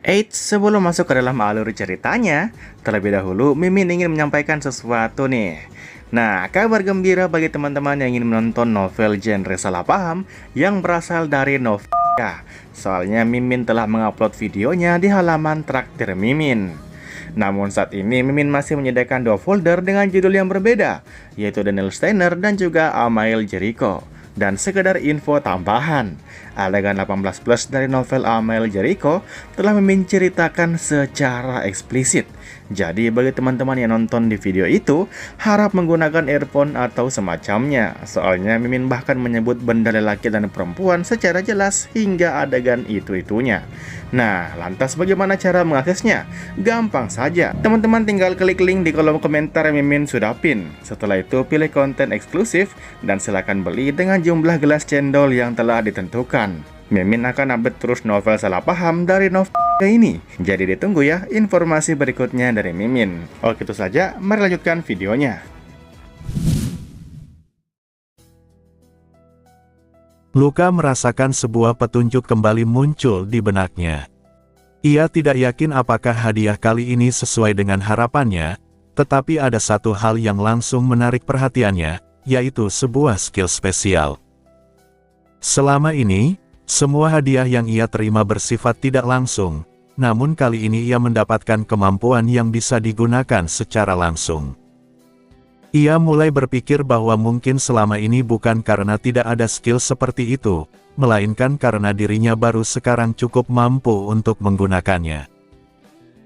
Eits, sebelum masuk ke dalam alur ceritanya, terlebih dahulu Mimin ingin menyampaikan sesuatu nih. Nah, kabar gembira bagi teman-teman yang ingin menonton novel genre salah paham yang berasal dari Novia. Soalnya Mimin telah mengupload videonya di halaman Traktir Mimin. Namun saat ini Mimin masih menyediakan dua folder dengan judul yang berbeda, yaitu Daniel Steiner dan juga Amael Jericho. Dan sekedar info tambahan, adegan 18 plus dari novel Amael Jericho telah Mimin ceritakan secara eksplisit. Jadi bagi teman-teman yang nonton di video itu, harap menggunakan earphone atau semacamnya. Soalnya Mimin bahkan menyebut benda lelaki dan perempuan secara jelas hingga adegan itu-itunya. Nah, lantas bagaimana cara mengaksesnya? Gampang saja, teman-teman tinggal klik link di kolom komentar yang Mimin sudah pin. Setelah itu pilih konten eksklusif dan silakan beli dengan jumlah gelas cendol yang telah ditentukan. Mimin akan update terus novel salah paham dari novel ini. Jadi ditunggu ya informasi berikutnya dari Mimin. Oke, itu saja, mari lanjutkan videonya. Luka merasakan sebuah petunjuk kembali muncul di benaknya. Ia tidak yakin apakah hadiah kali ini sesuai dengan harapannya, tetapi ada satu hal yang langsung menarik perhatiannya, yaitu sebuah skill spesial. Selama ini, semua hadiah yang ia terima bersifat tidak langsung, namun kali ini ia mendapatkan kemampuan yang bisa digunakan secara langsung. Ia mulai berpikir bahwa mungkin selama ini bukan karena tidak ada skill seperti itu, melainkan karena dirinya baru sekarang cukup mampu untuk menggunakannya.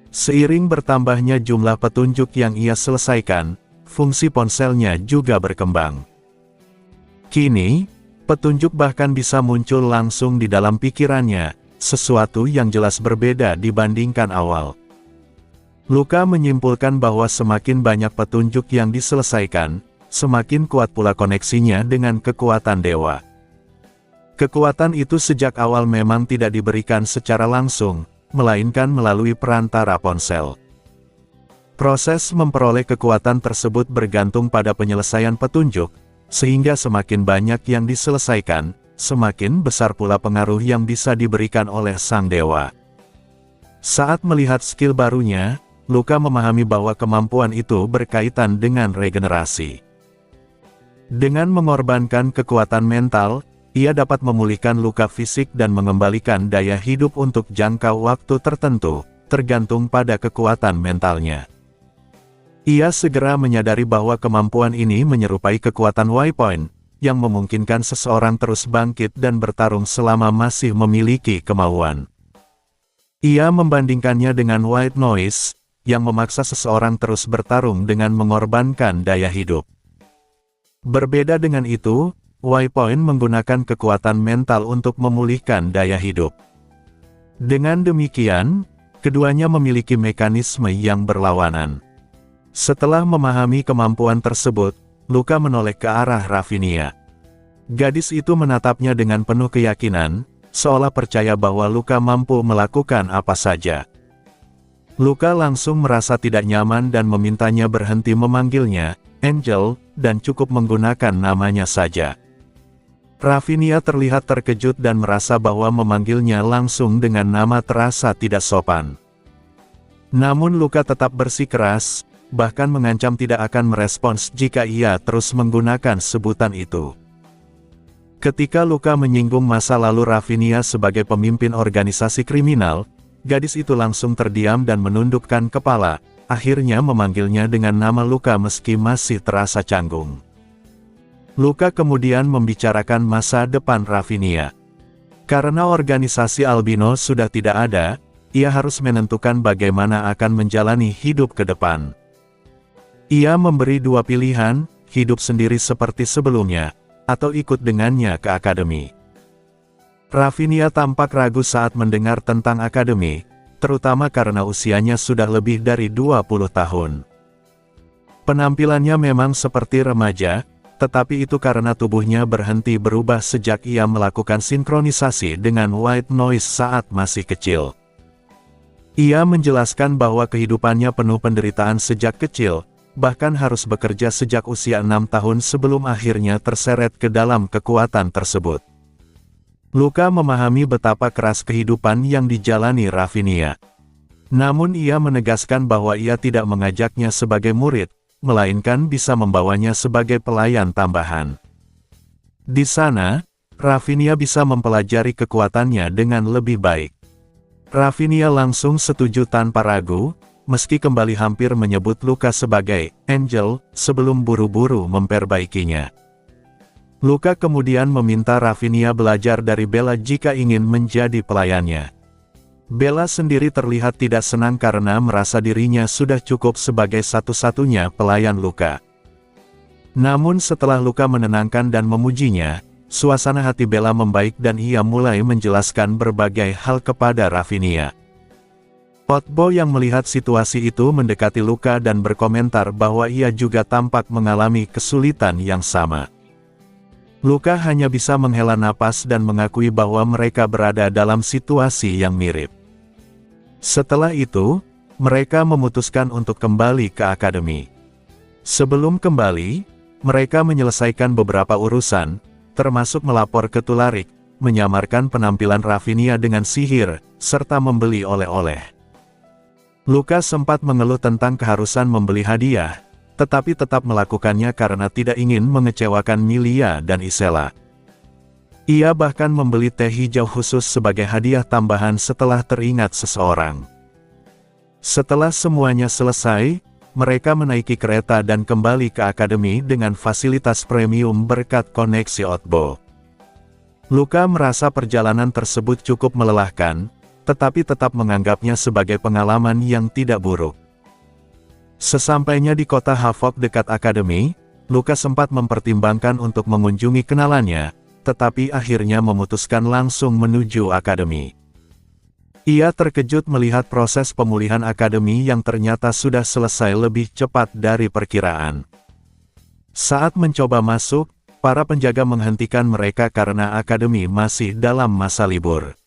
Seiring bertambahnya jumlah petunjuk yang ia selesaikan, fungsi ponselnya juga berkembang. Kini, petunjuk bahkan bisa muncul langsung di dalam pikirannya, sesuatu yang jelas berbeda dibandingkan awal. Luka menyimpulkan bahwa semakin banyak petunjuk yang diselesaikan, semakin kuat pula koneksinya dengan kekuatan dewa. Kekuatan itu sejak awal memang tidak diberikan secara langsung, melainkan melalui perantara ponsel. Proses memperoleh kekuatan tersebut bergantung pada penyelesaian petunjuk, sehingga semakin banyak yang diselesaikan, semakin besar pula pengaruh yang bisa diberikan oleh sang dewa. Saat melihat skill barunya, Luka memahami bahwa kemampuan itu berkaitan dengan regenerasi. Dengan mengorbankan kekuatan mental, ia dapat memulihkan luka fisik dan mengembalikan daya hidup untuk jangka waktu tertentu, tergantung pada kekuatan mentalnya. Ia segera menyadari bahwa kemampuan ini menyerupai kekuatan Y-Point, yang memungkinkan seseorang terus bangkit dan bertarung selama masih memiliki kemauan. Ia membandingkannya dengan White Noise, yang memaksa seseorang terus bertarung dengan mengorbankan daya hidup. Berbeda dengan itu, Y-Point menggunakan kekuatan mental untuk memulihkan daya hidup. Dengan demikian, keduanya memiliki mekanisme yang berlawanan. Setelah memahami kemampuan tersebut, Luka menoleh ke arah Ravinia. Gadis itu menatapnya dengan penuh keyakinan, seolah percaya bahwa Luka mampu melakukan apa saja. Luka langsung merasa tidak nyaman dan memintanya berhenti memanggilnya Angel, dan cukup menggunakan namanya saja. Ravinia terlihat terkejut dan merasa bahwa memanggilnya langsung dengan nama terasa tidak sopan. Namun Luka tetap bersikeras, bahkan mengancam tidak akan merespons jika ia terus menggunakan sebutan itu. Ketika Luka menyinggung masa lalu Ravinia sebagai pemimpin organisasi kriminal, gadis itu langsung terdiam dan menundukkan kepala, akhirnya memanggilnya dengan nama Luka meski masih terasa canggung. Luka kemudian membicarakan masa depan Ravinia. Karena organisasi albino sudah tidak ada, ia harus menentukan bagaimana akan menjalani hidup ke depan. Ia memberi dua pilihan, hidup sendiri seperti sebelumnya, atau ikut dengannya ke akademi. Ravinia tampak ragu saat mendengar tentang akademi, terutama karena usianya sudah lebih dari 20 tahun. Penampilannya memang seperti remaja, tetapi itu karena tubuhnya berhenti berubah sejak ia melakukan sinkronisasi dengan White Noise saat masih kecil. Ia menjelaskan bahwa kehidupannya penuh penderitaan sejak kecil, bahkan harus bekerja sejak usia 6 tahun sebelum akhirnya terseret ke dalam kekuatan tersebut. Luka memahami betapa keras kehidupan yang dijalani Ravinia. Namun ia menegaskan bahwa ia tidak mengajaknya sebagai murid, melainkan bisa membawanya sebagai pelayan tambahan. Di sana, Rafinha bisa mempelajari kekuatannya dengan lebih baik. Rafinha langsung setuju tanpa ragu, meski kembali hampir menyebut Luka sebagai Angel, sebelum buru-buru memperbaikinya. Luka kemudian meminta Rafinha belajar dari Bella jika ingin menjadi pelayannya. Bella sendiri terlihat tidak senang karena merasa dirinya sudah cukup sebagai satu-satunya pelayan Luka. Namun setelah Luka menenangkan dan memujinya, suasana hati Bella membaik dan ia mulai menjelaskan berbagai hal kepada Rafinha. Otbo yang melihat situasi itu mendekati Luka dan berkomentar bahwa ia juga tampak mengalami kesulitan yang sama. Luka hanya bisa menghela napas dan mengakui bahwa mereka berada dalam situasi yang mirip. Setelah itu, mereka memutuskan untuk kembali ke akademi. Sebelum kembali, mereka menyelesaikan beberapa urusan, termasuk melapor ke Tularik, menyamarkan penampilan Rafinha dengan sihir, serta membeli oleh-oleh. Luka sempat mengeluh tentang keharusan membeli hadiah, tetapi tetap melakukannya karena tidak ingin mengecewakan Milia dan Isela. Ia bahkan membeli teh hijau khusus sebagai hadiah tambahan setelah teringat seseorang. Setelah semuanya selesai, mereka menaiki kereta dan kembali ke akademi dengan fasilitas premium berkat koneksi Otbo. Luka merasa perjalanan tersebut cukup melelahkan, tetapi tetap menganggapnya sebagai pengalaman yang tidak buruk. Sesampainya di kota Havok dekat akademi, Luka sempat mempertimbangkan untuk mengunjungi kenalannya, tetapi akhirnya memutuskan langsung menuju akademi. Ia terkejut melihat proses pemulihan akademi yang ternyata sudah selesai lebih cepat dari perkiraan. Saat mencoba masuk, para penjaga menghentikan mereka karena akademi masih dalam masa libur.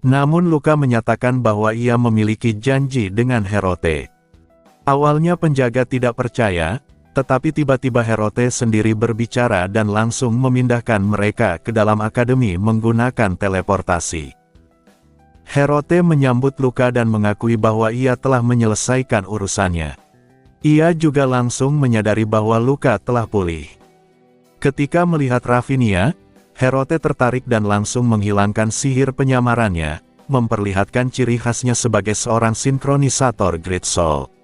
Namun Luka menyatakan bahwa ia memiliki janji dengan Herote. Awalnya penjaga tidak percaya, tetapi tiba-tiba Herote sendiri berbicara dan langsung memindahkan mereka ke dalam akademi menggunakan teleportasi. Herote menyambut Luka dan mengakui bahwa ia telah menyelesaikan urusannya. Ia juga langsung menyadari bahwa Luka telah pulih. Ketika melihat Rafinha, Herote tertarik dan langsung menghilangkan sihir penyamarannya, memperlihatkan ciri khasnya sebagai seorang sinkronisator Great Soul.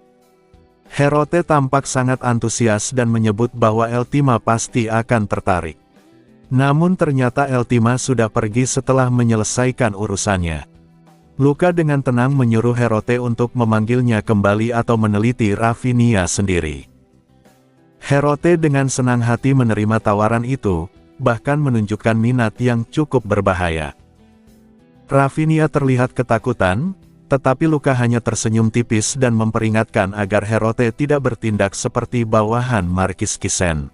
Herote tampak sangat antusias dan menyebut bahwa Eltima pasti akan tertarik. Namun ternyata Eltima sudah pergi setelah menyelesaikan urusannya. Luka dengan tenang menyuruh Herote untuk memanggilnya kembali atau meneliti Rafinha sendiri. Herote dengan senang hati menerima tawaran itu, bahkan menunjukkan minat yang cukup berbahaya. Rafinha terlihat ketakutan, tetapi Luka hanya tersenyum tipis dan memperingatkan agar Herote tidak bertindak seperti bawahan Markis Kisen.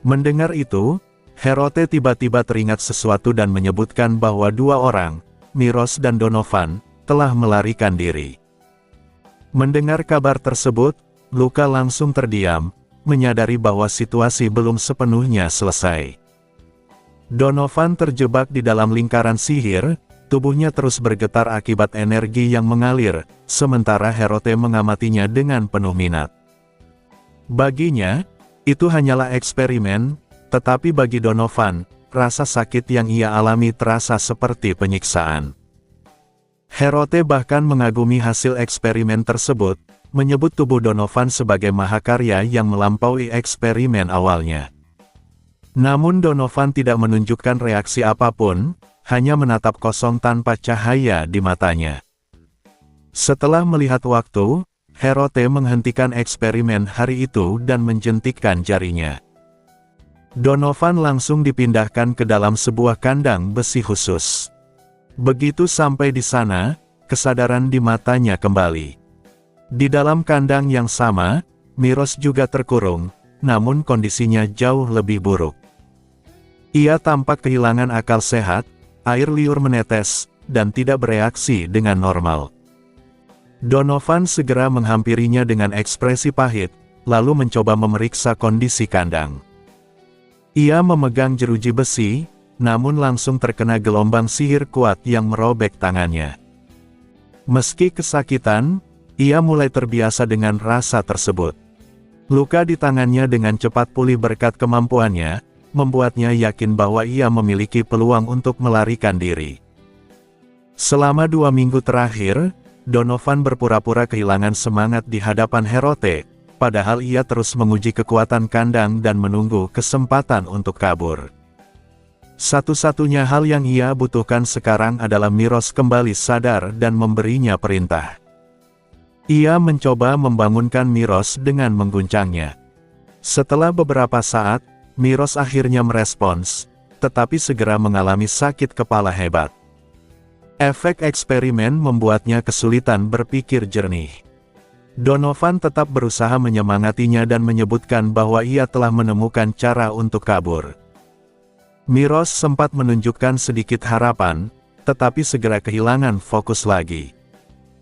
Mendengar itu, Herote tiba-tiba teringat sesuatu dan menyebutkan bahwa dua orang, Miros dan Donovan, telah melarikan diri. Mendengar kabar tersebut, Luka langsung terdiam, menyadari bahwa situasi belum sepenuhnya selesai. Donovan terjebak di dalam lingkaran sihir, tubuhnya terus bergetar akibat energi yang mengalir, sementara Herote mengamatinya dengan penuh minat. Baginya, itu hanyalah eksperimen, tetapi bagi Donovan, rasa sakit yang ia alami terasa seperti penyiksaan. Herote bahkan mengagumi hasil eksperimen tersebut, menyebut tubuh Donovan sebagai mahakarya yang melampaui eksperimen awalnya. Namun Donovan tidak menunjukkan reaksi apapun, hanya menatap kosong tanpa cahaya di matanya. Setelah melihat waktu, Herote menghentikan eksperimen hari itu dan menjentikkan jarinya. Donovan langsung dipindahkan ke dalam sebuah kandang besi khusus. Begitu sampai di sana, kesadaran di matanya kembali. Di dalam kandang yang sama, Miros juga terkurung, namun kondisinya jauh lebih buruk. Ia tampak kehilangan akal sehat, air liur menetes, dan tidak bereaksi dengan normal. Donovan segera menghampirinya dengan ekspresi pahit, lalu mencoba memeriksa kondisi kandang. Ia memegang jeruji besi, namun langsung terkena gelombang sihir kuat yang merobek tangannya. Meski kesakitan, ia mulai terbiasa dengan rasa tersebut. Luka di tangannya dengan cepat pulih berkat kemampuannya, membuatnya yakin bahwa ia memiliki peluang untuk melarikan diri. Selama 2 minggu terakhir, Donovan berpura-pura kehilangan semangat di hadapan Herote, padahal ia terus menguji kekuatan kandang dan menunggu kesempatan untuk kabur. Satu-satunya hal yang ia butuhkan sekarang adalah Miros kembali sadar dan memberinya perintah. Ia mencoba membangunkan Miros dengan mengguncangnya. Setelah beberapa saat, Miros akhirnya merespons, tetapi segera mengalami sakit kepala hebat. Efek eksperimen membuatnya kesulitan berpikir jernih. Donovan tetap berusaha menyemangatinya dan menyebutkan bahwa ia telah menemukan cara untuk kabur. Miros sempat menunjukkan sedikit harapan, tetapi segera kehilangan fokus lagi.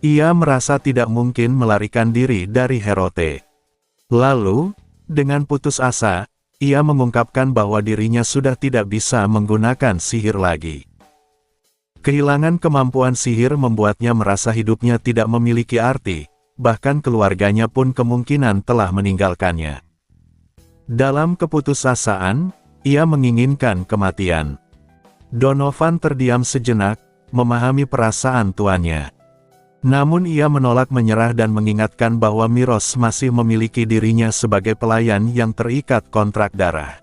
Ia merasa tidak mungkin melarikan diri dari Herote. Lalu, dengan putus asa, ia mengungkapkan bahwa dirinya sudah tidak bisa menggunakan sihir lagi. Kehilangan kemampuan sihir membuatnya merasa hidupnya tidak memiliki arti, bahkan keluarganya pun kemungkinan telah meninggalkannya. Dalam keputusasaan, ia menginginkan kematian. Donovan terdiam sejenak, memahami perasaan tuannya. Namun ia menolak menyerah dan mengingatkan bahwa Miros masih memiliki dirinya sebagai pelayan yang terikat kontrak darah.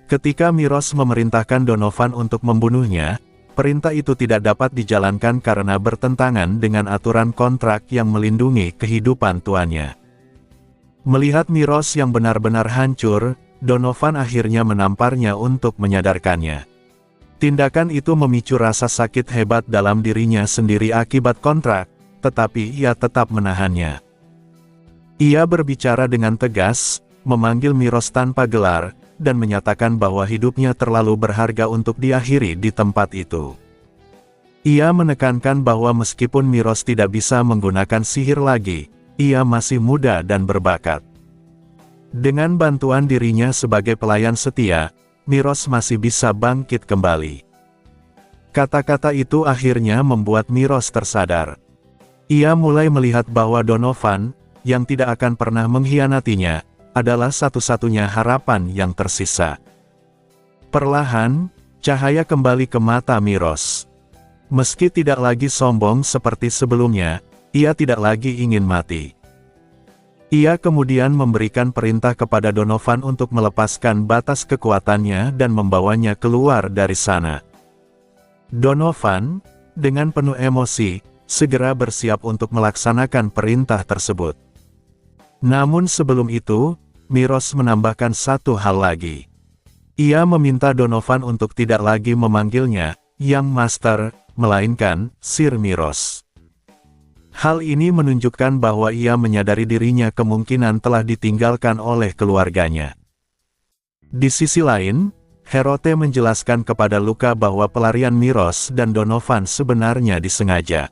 Ketika Miros memerintahkan Donovan untuk membunuhnya, perintah itu tidak dapat dijalankan karena bertentangan dengan aturan kontrak yang melindungi kehidupan tuannya. Melihat Miros yang benar-benar hancur, Donovan akhirnya menamparnya untuk menyadarkannya. Tindakan itu memicu rasa sakit hebat dalam dirinya sendiri akibat kontrak, tetapi ia tetap menahannya. Ia berbicara dengan tegas, memanggil Miros tanpa gelar, dan menyatakan bahwa hidupnya terlalu berharga untuk diakhiri di tempat itu. Ia menekankan bahwa meskipun Miros tidak bisa menggunakan sihir lagi, ia masih muda dan berbakat. Dengan bantuan dirinya sebagai pelayan setia, Miros masih bisa bangkit kembali. Kata-kata itu akhirnya membuat Miros tersadar. Ia mulai melihat bahwa Donovan, yang tidak akan pernah mengkhianatinya, adalah satu-satunya harapan yang tersisa. Perlahan, cahaya kembali ke mata Miros. Meski tidak lagi sombong seperti sebelumnya, ia tidak lagi ingin mati. Ia kemudian memberikan perintah kepada Donovan untuk melepaskan batas kekuatannya dan membawanya keluar dari sana. Donovan, dengan penuh emosi, segera bersiap untuk melaksanakan perintah tersebut. Namun sebelum itu, Miros menambahkan satu hal lagi. Ia meminta Donovan untuk tidak lagi memanggilnya Young Master, melainkan Sir Miros. Hal ini menunjukkan bahwa ia menyadari dirinya kemungkinan telah ditinggalkan oleh keluarganya. Di sisi lain, Herote menjelaskan kepada Luka bahwa pelarian Miros dan Donovan sebenarnya disengaja.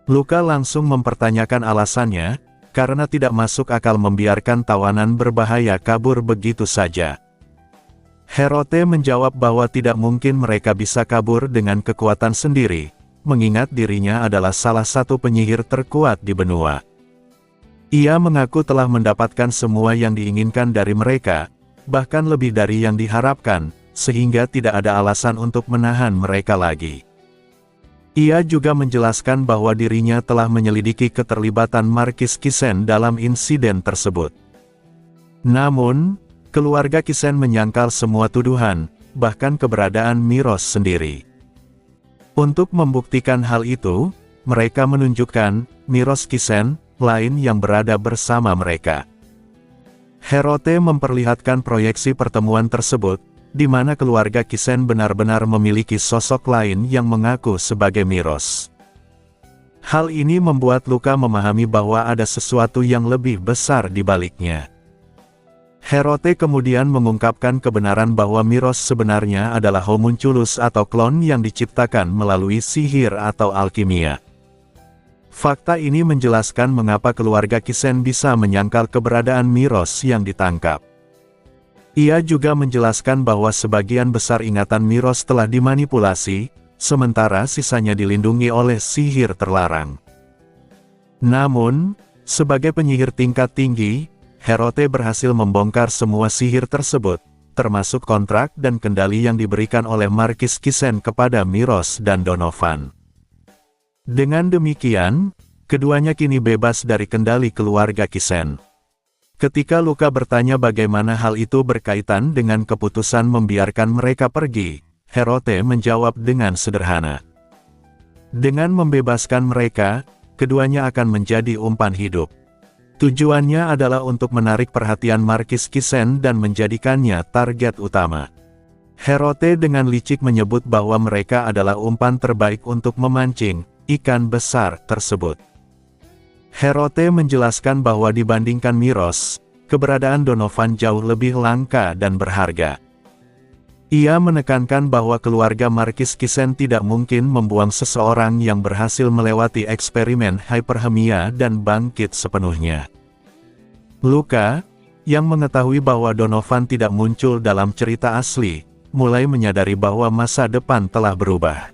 Luka langsung mempertanyakan alasannya, karena tidak masuk akal membiarkan tawanan berbahaya kabur begitu saja. Herote menjawab bahwa tidak mungkin mereka bisa kabur dengan kekuatan sendiri, mengingat dirinya adalah salah satu penyihir terkuat di benua. Ia mengaku telah mendapatkan semua yang diinginkan dari mereka, bahkan lebih dari yang diharapkan, sehingga tidak ada alasan untuk menahan mereka lagi. Ia juga menjelaskan bahwa dirinya telah menyelidiki keterlibatan Markis Kisen dalam insiden tersebut. Namun, keluarga Kisen menyangkal semua tuduhan, bahkan keberadaan Miros sendiri. Untuk membuktikan hal itu, mereka menunjukkan Miros Kisen lain yang berada bersama mereka. Herote memperlihatkan proyeksi pertemuan tersebut, di mana keluarga Kisen benar-benar memiliki sosok lain yang mengaku sebagai Miros. Hal ini membuat Luka memahami bahwa ada sesuatu yang lebih besar di baliknya. Herote kemudian mengungkapkan kebenaran bahwa Miros sebenarnya adalah homunculus atau klon yang diciptakan melalui sihir atau alkimia. Fakta ini menjelaskan mengapa keluarga Kisen bisa menyangkal keberadaan Miros yang ditangkap. Ia juga menjelaskan bahwa sebagian besar ingatan Miros telah dimanipulasi, sementara sisanya dilindungi oleh sihir terlarang. Namun, sebagai penyihir tingkat tinggi, Herote berhasil membongkar semua sihir tersebut, termasuk kontrak dan kendali yang diberikan oleh Markis Kisen kepada Miros dan Donovan. Dengan demikian, keduanya kini bebas dari kendali keluarga Kisen. Ketika Luka bertanya bagaimana hal itu berkaitan dengan keputusan membiarkan mereka pergi, Herote menjawab dengan sederhana. Dengan membebaskan mereka, keduanya akan menjadi umpan hidup. Tujuannya adalah untuk menarik perhatian Markis Kisen dan menjadikannya target utama. Herote dengan licik menyebut bahwa mereka adalah umpan terbaik untuk memancing ikan besar tersebut. Herote menjelaskan bahwa dibandingkan Miros, keberadaan Donovan jauh lebih langka dan berharga. Ia menekankan bahwa keluarga Markis Kisen tidak mungkin membuang seseorang yang berhasil melewati eksperimen hyperhemia dan bangkit sepenuhnya. Luka, yang mengetahui bahwa Donovan tidak muncul dalam cerita asli, mulai menyadari bahwa masa depan telah berubah.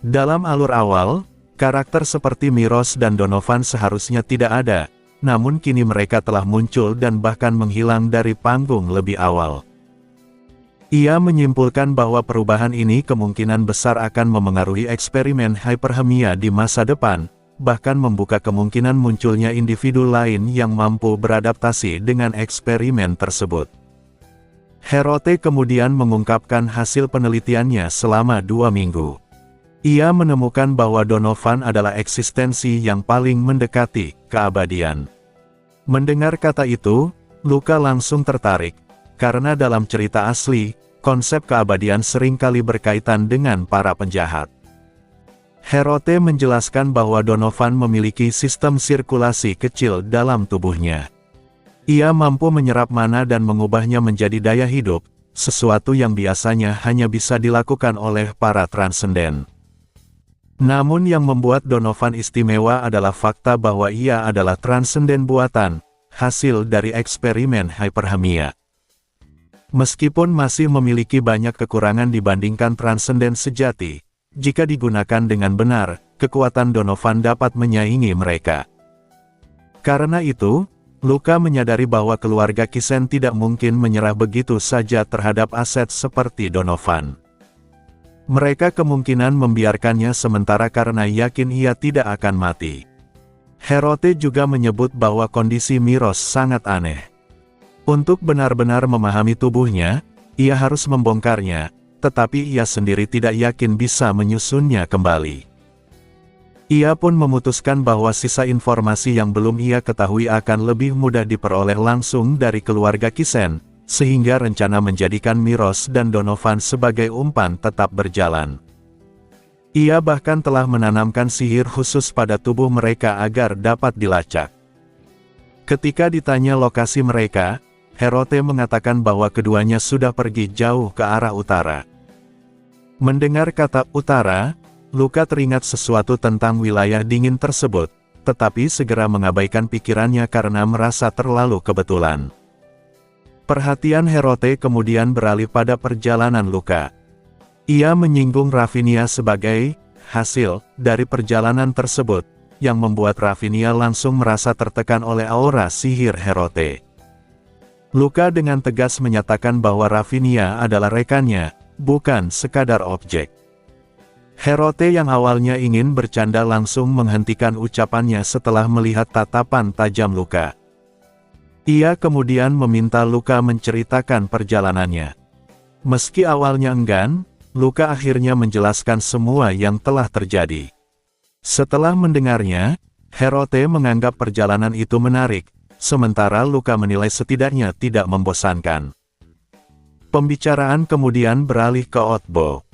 Dalam alur awal, karakter seperti Miros dan Donovan seharusnya tidak ada, namun kini mereka telah muncul dan bahkan menghilang dari panggung lebih awal. Ia menyimpulkan bahwa perubahan ini kemungkinan besar akan memengaruhi eksperimen hyperhemia di masa depan, bahkan membuka kemungkinan munculnya individu lain yang mampu beradaptasi dengan eksperimen tersebut. Herote kemudian mengungkapkan hasil penelitiannya selama 2 minggu. Ia menemukan bahwa Donovan adalah eksistensi yang paling mendekati keabadian. Mendengar kata itu, Luka langsung tertarik, karena dalam cerita asli, konsep keabadian seringkali berkaitan dengan para penjahat. Herote menjelaskan bahwa Donovan memiliki sistem sirkulasi kecil dalam tubuhnya. Ia mampu menyerap mana dan mengubahnya menjadi daya hidup, sesuatu yang biasanya hanya bisa dilakukan oleh para transenden. Namun yang membuat Donovan istimewa adalah fakta bahwa ia adalah transenden buatan, hasil dari eksperimen hyperhemia. Meskipun masih memiliki banyak kekurangan dibandingkan transenden sejati, jika digunakan dengan benar, kekuatan Donovan dapat menyaingi mereka. Karena itu, Luka menyadari bahwa keluarga Kisen tidak mungkin menyerah begitu saja terhadap aset seperti Donovan. Mereka kemungkinan membiarkannya sementara karena yakin ia tidak akan mati. Herote juga menyebut bahwa kondisi Miros sangat aneh. Untuk benar-benar memahami tubuhnya, ia harus membongkarnya, tetapi ia sendiri tidak yakin bisa menyusunnya kembali. Ia pun memutuskan bahwa sisa informasi yang belum ia ketahui akan lebih mudah diperoleh langsung dari keluarga Kisen, sehingga rencana menjadikan Miros dan Donovan sebagai umpan tetap berjalan. Ia bahkan telah menanamkan sihir khusus pada tubuh mereka agar dapat dilacak. Ketika ditanya lokasi mereka, Herote mengatakan bahwa keduanya sudah pergi jauh ke arah utara. Mendengar kata utara, Luka teringat sesuatu tentang wilayah dingin tersebut, tetapi segera mengabaikan pikirannya karena merasa terlalu kebetulan. Perhatian Herote kemudian beralih pada perjalanan Luka. Ia menyinggung Ravinia sebagai hasil dari perjalanan tersebut, yang membuat Ravinia langsung merasa tertekan oleh aura sihir Herote. Luka dengan tegas menyatakan bahwa Ravinia adalah rekannya, bukan sekadar objek. Herote yang awalnya ingin bercanda langsung menghentikan ucapannya setelah melihat tatapan tajam Luka. Ia kemudian meminta Luka menceritakan perjalanannya. Meski awalnya enggan, Luka akhirnya menjelaskan semua yang telah terjadi. Setelah mendengarnya, Herote menganggap perjalanan itu menarik, sementara Luka menilai setidaknya tidak membosankan. Pembicaraan kemudian beralih ke Otbo.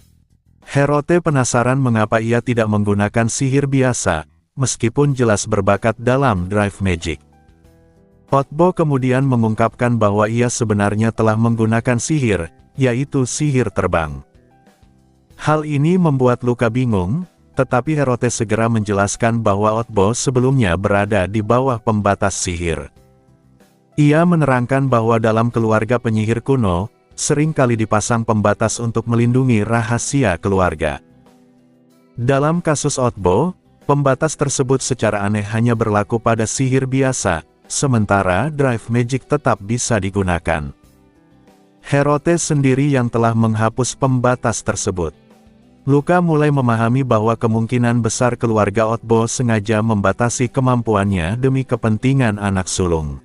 Herote penasaran mengapa ia tidak menggunakan sihir biasa, meskipun jelas berbakat dalam Drive Magic. Otbo kemudian mengungkapkan bahwa ia sebenarnya telah menggunakan sihir, yaitu sihir terbang. Hal ini membuat Luka bingung, tetapi Herote segera menjelaskan bahwa Otbo sebelumnya berada di bawah pembatas sihir. Ia menerangkan bahwa dalam keluarga penyihir kuno, sering kali dipasang pembatas untuk melindungi rahasia keluarga. Dalam kasus Otbo, pembatas tersebut secara aneh hanya berlaku pada sihir biasa, sementara Drive Magic tetap bisa digunakan. Herotes sendiri yang telah menghapus pembatas tersebut. Luka mulai memahami bahwa kemungkinan besar keluarga Otbo sengaja membatasi kemampuannya demi kepentingan anak sulung.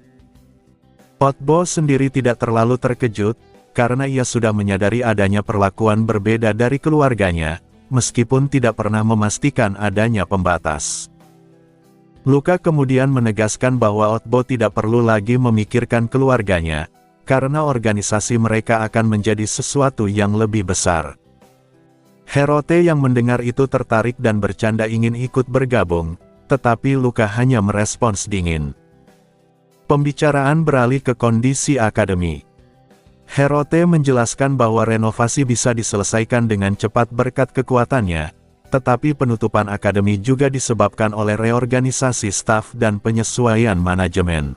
Otbo sendiri tidak terlalu terkejut, karena ia sudah menyadari adanya perlakuan berbeda dari keluarganya, meskipun tidak pernah memastikan adanya pembatas. Luka kemudian menegaskan bahwa Otbo tidak perlu lagi memikirkan keluarganya, karena organisasi mereka akan menjadi sesuatu yang lebih besar. Herote yang mendengar itu tertarik dan bercanda ingin ikut bergabung, tetapi Luka hanya merespons dingin. Pembicaraan beralih ke kondisi akademi. Herote menjelaskan bahwa renovasi bisa diselesaikan dengan cepat berkat kekuatannya, tetapi penutupan akademi juga disebabkan oleh reorganisasi staf dan penyesuaian manajemen.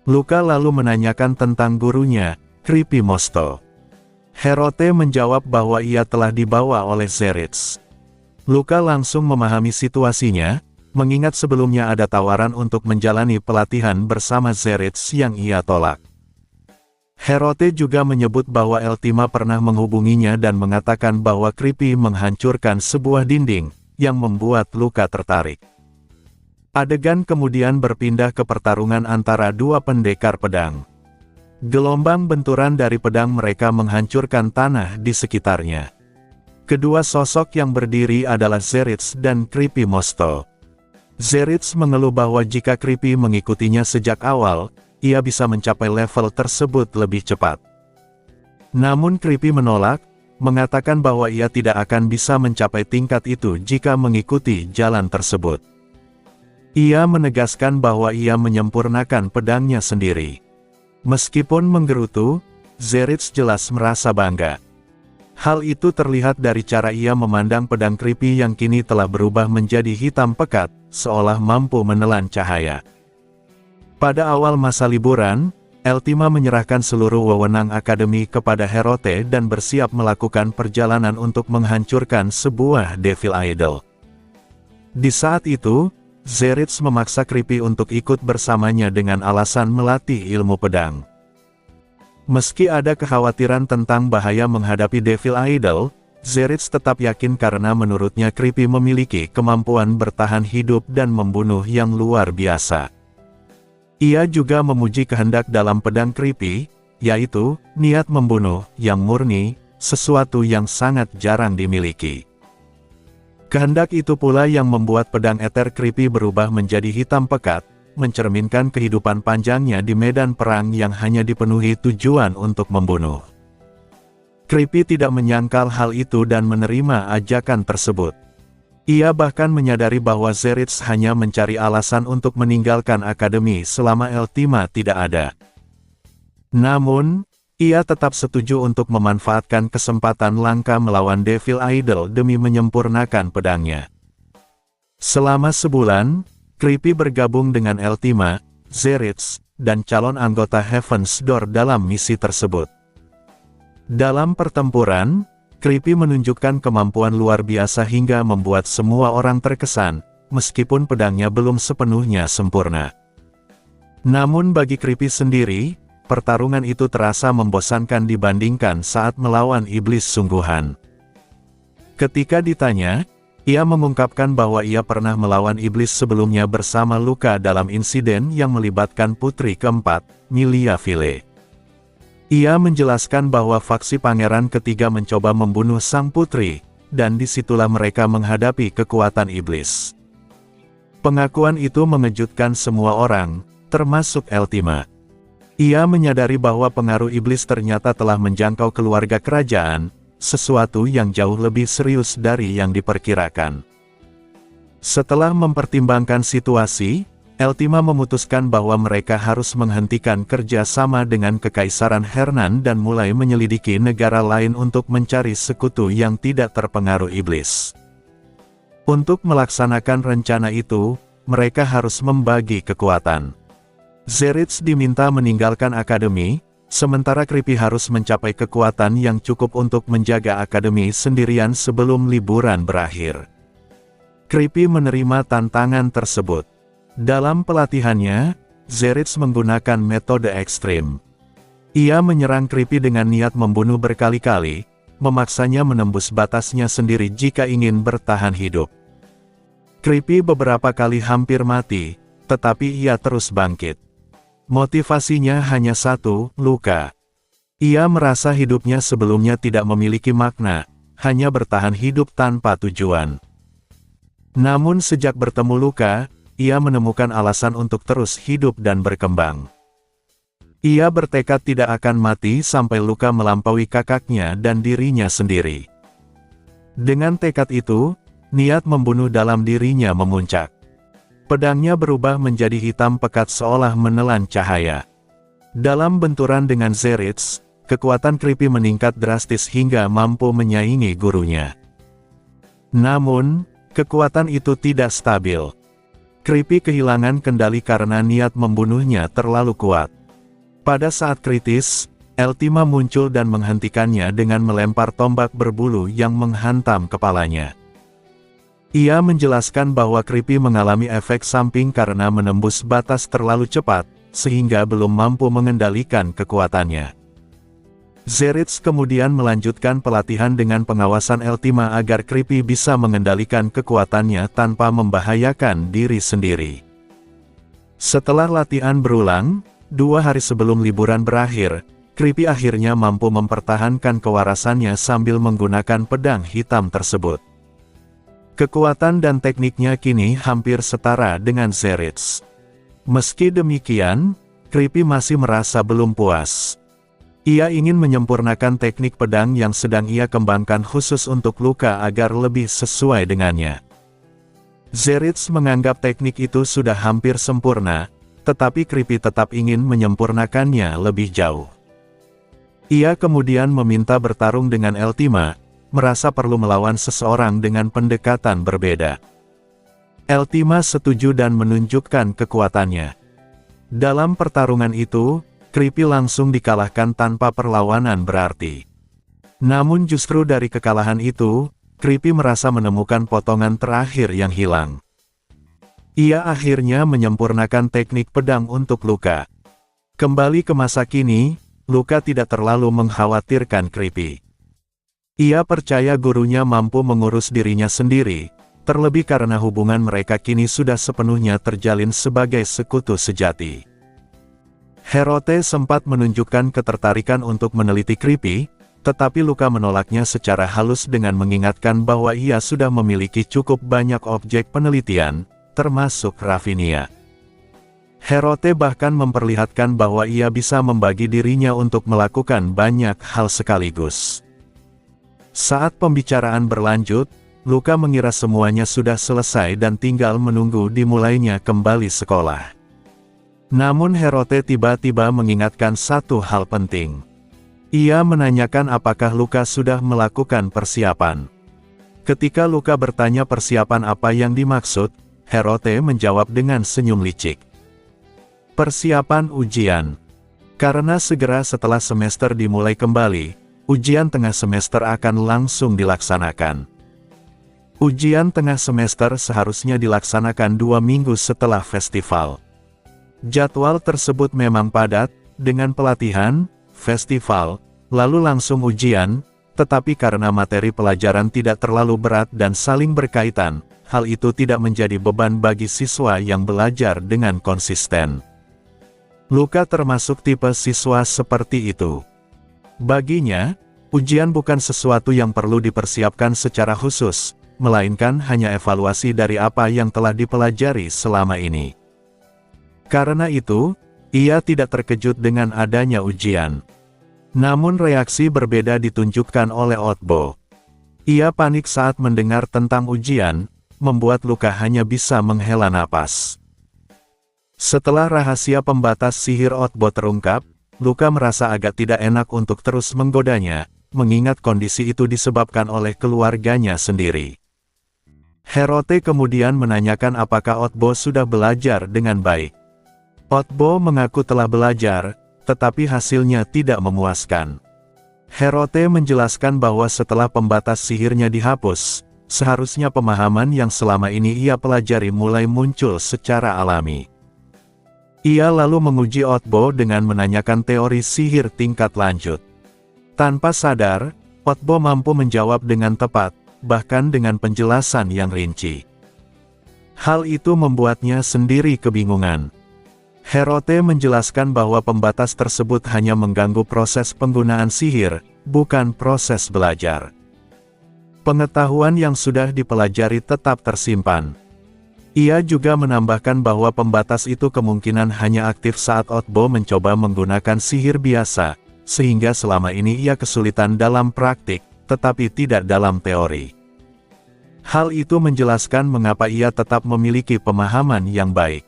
Luka lalu menanyakan tentang gurunya, Creepy Mosto. Herote menjawab bahwa ia telah dibawa oleh Zeritz. Luka langsung memahami situasinya, mengingat sebelumnya ada tawaran untuk menjalani pelatihan bersama Zeritz yang ia tolak. Herote juga menyebut bahwa Eltima pernah menghubunginya dan mengatakan bahwa Creepy menghancurkan sebuah dinding, yang membuat Luka tertarik. Adegan kemudian berpindah ke pertarungan antara dua pendekar pedang. Gelombang benturan dari pedang mereka menghancurkan tanah di sekitarnya. Kedua sosok yang berdiri adalah Zeritz dan Creepy Mosto. Zeritz mengeluh bahwa jika Creepy mengikutinya sejak awal, ia bisa mencapai level tersebut lebih cepat. Namun Creepy menolak, mengatakan bahwa ia tidak akan bisa mencapai tingkat itu jika mengikuti jalan tersebut. Ia menegaskan bahwa ia menyempurnakan pedangnya sendiri. Meskipun menggerutu, Zeritz jelas merasa bangga. Hal itu terlihat dari cara ia memandang pedang Creepy yang kini telah berubah menjadi hitam pekat, seolah mampu menelan cahaya. Pada awal masa liburan, Eltima menyerahkan seluruh wewenang akademi kepada Herote dan bersiap melakukan perjalanan untuk menghancurkan sebuah Devil Idol. Di saat itu, Zeritz memaksa Creepy untuk ikut bersamanya dengan alasan melatih ilmu pedang. Meski ada kekhawatiran tentang bahaya menghadapi Devil Idol, Zeritz tetap yakin karena menurutnya Creepy memiliki kemampuan bertahan hidup dan membunuh yang luar biasa. Ia juga memuji kehendak dalam pedang Creepy, yaitu niat membunuh yang murni, sesuatu yang sangat jarang dimiliki. Kehendak itu pula yang membuat pedang Ether Creepy berubah menjadi hitam pekat, mencerminkan kehidupan panjangnya di medan perang yang hanya dipenuhi tujuan untuk membunuh. Creepy tidak menyangkal hal itu dan menerima ajakan tersebut. Ia bahkan menyadari bahwa Zeritz hanya mencari alasan untuk meninggalkan akademi selama Eltima tidak ada. Namun, ia tetap setuju untuk memanfaatkan kesempatan langka melawan Devil Idol demi menyempurnakan pedangnya. Selama sebulan, Creepy bergabung dengan Eltima, Zeritz, dan calon anggota Heaven's Door dalam misi tersebut. Dalam pertempuran, Creepy menunjukkan kemampuan luar biasa hingga membuat semua orang terkesan, meskipun pedangnya belum sepenuhnya sempurna. Namun bagi Creepy sendiri, pertarungan itu terasa membosankan dibandingkan saat melawan iblis sungguhan. Ketika ditanya, ia mengungkapkan bahwa ia pernah melawan iblis sebelumnya bersama Luka dalam insiden yang melibatkan putri keempat, Milia Vile. Ia menjelaskan bahwa faksi pangeran ketiga mencoba membunuh sang putri, dan disitulah mereka menghadapi kekuatan iblis. Pengakuan itu mengejutkan semua orang, termasuk Eltima. Ia menyadari bahwa pengaruh iblis ternyata telah menjangkau keluarga kerajaan, sesuatu yang jauh lebih serius dari yang diperkirakan. Setelah mempertimbangkan situasi, Eltima memutuskan bahwa mereka harus menghentikan kerja sama dengan Kekaisaran Hernan dan mulai menyelidiki negara lain untuk mencari sekutu yang tidak terpengaruh iblis. Untuk melaksanakan rencana itu, mereka harus membagi kekuatan. Zeritz diminta meninggalkan akademi, Sementara Creepy harus mencapai kekuatan yang cukup untuk menjaga akademi sendirian sebelum liburan berakhir. Creepy menerima tantangan tersebut. Dalam pelatihannya, Zeritz menggunakan metode ekstrim. Ia menyerang Creepy dengan niat membunuh berkali-kali, memaksanya menembus batasnya sendiri jika ingin bertahan hidup. Creepy beberapa kali hampir mati, tetapi ia terus bangkit. Motivasinya hanya satu, luka. Ia merasa hidupnya sebelumnya tidak memiliki makna, hanya bertahan hidup tanpa tujuan. Namun sejak bertemu luka, ia menemukan alasan untuk terus hidup dan berkembang. Ia bertekad tidak akan mati sampai luka melampaui kakaknya dan dirinya sendiri. Dengan tekad itu, niat membunuh dalam dirinya memuncak. Pedangnya berubah menjadi hitam pekat seolah menelan cahaya. Dalam benturan dengan Zeritz, kekuatan Creepy meningkat drastis hingga mampu menyaingi gurunya. Namun, kekuatan itu tidak stabil. Creepy kehilangan kendali karena niat membunuhnya terlalu kuat. Pada saat kritis, Eltima muncul dan menghentikannya dengan melempar tombak berbulu yang menghantam kepalanya. Ia menjelaskan bahwa Creepy mengalami efek samping karena menembus batas terlalu cepat, sehingga belum mampu mengendalikan kekuatannya. Zeritz kemudian melanjutkan pelatihan dengan pengawasan Eltima agar Creepy bisa mengendalikan kekuatannya tanpa membahayakan diri sendiri. Setelah latihan berulang, 2 hari sebelum liburan berakhir, Creepy akhirnya mampu mempertahankan kewarasannya sambil menggunakan pedang hitam tersebut. Kekuatan dan tekniknya kini hampir setara dengan Zeritz. Meski demikian, Creepy masih merasa belum puas. Ia ingin menyempurnakan teknik pedang yang sedang ia kembangkan khusus untuk luka agar lebih sesuai dengannya. Zeritz menganggap teknik itu sudah hampir sempurna, tetapi Creepy tetap ingin menyempurnakannya lebih jauh. Ia kemudian meminta bertarung dengan Eltima, merasa perlu melawan seseorang dengan pendekatan berbeda. Eltima setuju dan menunjukkan kekuatannya. Dalam pertarungan itu, Creepy langsung dikalahkan tanpa perlawanan berarti. Namun justru dari kekalahan itu, Creepy merasa menemukan potongan terakhir yang hilang. Ia akhirnya menyempurnakan teknik pedang untuk luka. Kembali ke masa kini, luka tidak terlalu mengkhawatirkan Creepy. Ia percaya gurunya mampu mengurus dirinya sendiri, terlebih karena hubungan mereka kini sudah sepenuhnya terjalin sebagai sekutu sejati. Herote sempat menunjukkan ketertarikan untuk meneliti Creepy, tetapi Luka menolaknya secara halus dengan mengingatkan bahwa ia sudah memiliki cukup banyak objek penelitian, termasuk Ravinia. Herote bahkan memperlihatkan bahwa ia bisa membagi dirinya untuk melakukan banyak hal sekaligus. Saat pembicaraan berlanjut, Luka mengira semuanya sudah selesai dan tinggal menunggu dimulainya kembali sekolah. Namun Herote tiba-tiba mengingatkan satu hal penting. Ia menanyakan apakah Luka sudah melakukan persiapan. Ketika Luka bertanya persiapan apa yang dimaksud, Herote menjawab dengan senyum licik. Persiapan ujian. Karena segera setelah semester dimulai kembali, ujian tengah semester akan langsung dilaksanakan. Ujian tengah semester seharusnya dilaksanakan 2 minggu setelah festival. Jadwal tersebut memang padat, dengan pelatihan, festival, lalu langsung ujian, tetapi karena materi pelajaran tidak terlalu berat dan saling berkaitan, hal itu tidak menjadi beban bagi siswa yang belajar dengan konsisten. Luka termasuk tipe siswa seperti itu. Baginya, ujian bukan sesuatu yang perlu dipersiapkan secara khusus, melainkan hanya evaluasi dari apa yang telah dipelajari selama ini. Karena itu, ia tidak terkejut dengan adanya ujian. Namun reaksi berbeda ditunjukkan oleh Otbo. Ia panik saat mendengar tentang ujian, membuat Luka hanya bisa menghela napas. Setelah rahasia pembatas sihir Otbo terungkap, Luka merasa agak tidak enak untuk terus menggodanya, mengingat kondisi itu disebabkan oleh keluarganya sendiri. Herote kemudian menanyakan apakah Otbo sudah belajar dengan baik. Otbo mengaku telah belajar, tetapi hasilnya tidak memuaskan. Herote menjelaskan bahwa setelah pembatas sihirnya dihapus, seharusnya pemahaman yang selama ini ia pelajari mulai muncul secara alami. Ia lalu menguji Otbo dengan menanyakan teori sihir tingkat lanjut. Tanpa sadar, Otbo mampu menjawab dengan tepat, bahkan dengan penjelasan yang rinci. Hal itu membuatnya sendiri kebingungan. Herote menjelaskan bahwa pembatas tersebut hanya mengganggu proses penggunaan sihir, bukan proses belajar. Pengetahuan yang sudah dipelajari tetap tersimpan. Ia juga menambahkan bahwa pembatas itu kemungkinan hanya aktif saat Otbo mencoba menggunakan sihir biasa, sehingga selama ini ia kesulitan dalam praktik, tetapi tidak dalam teori. Hal itu menjelaskan mengapa ia tetap memiliki pemahaman yang baik.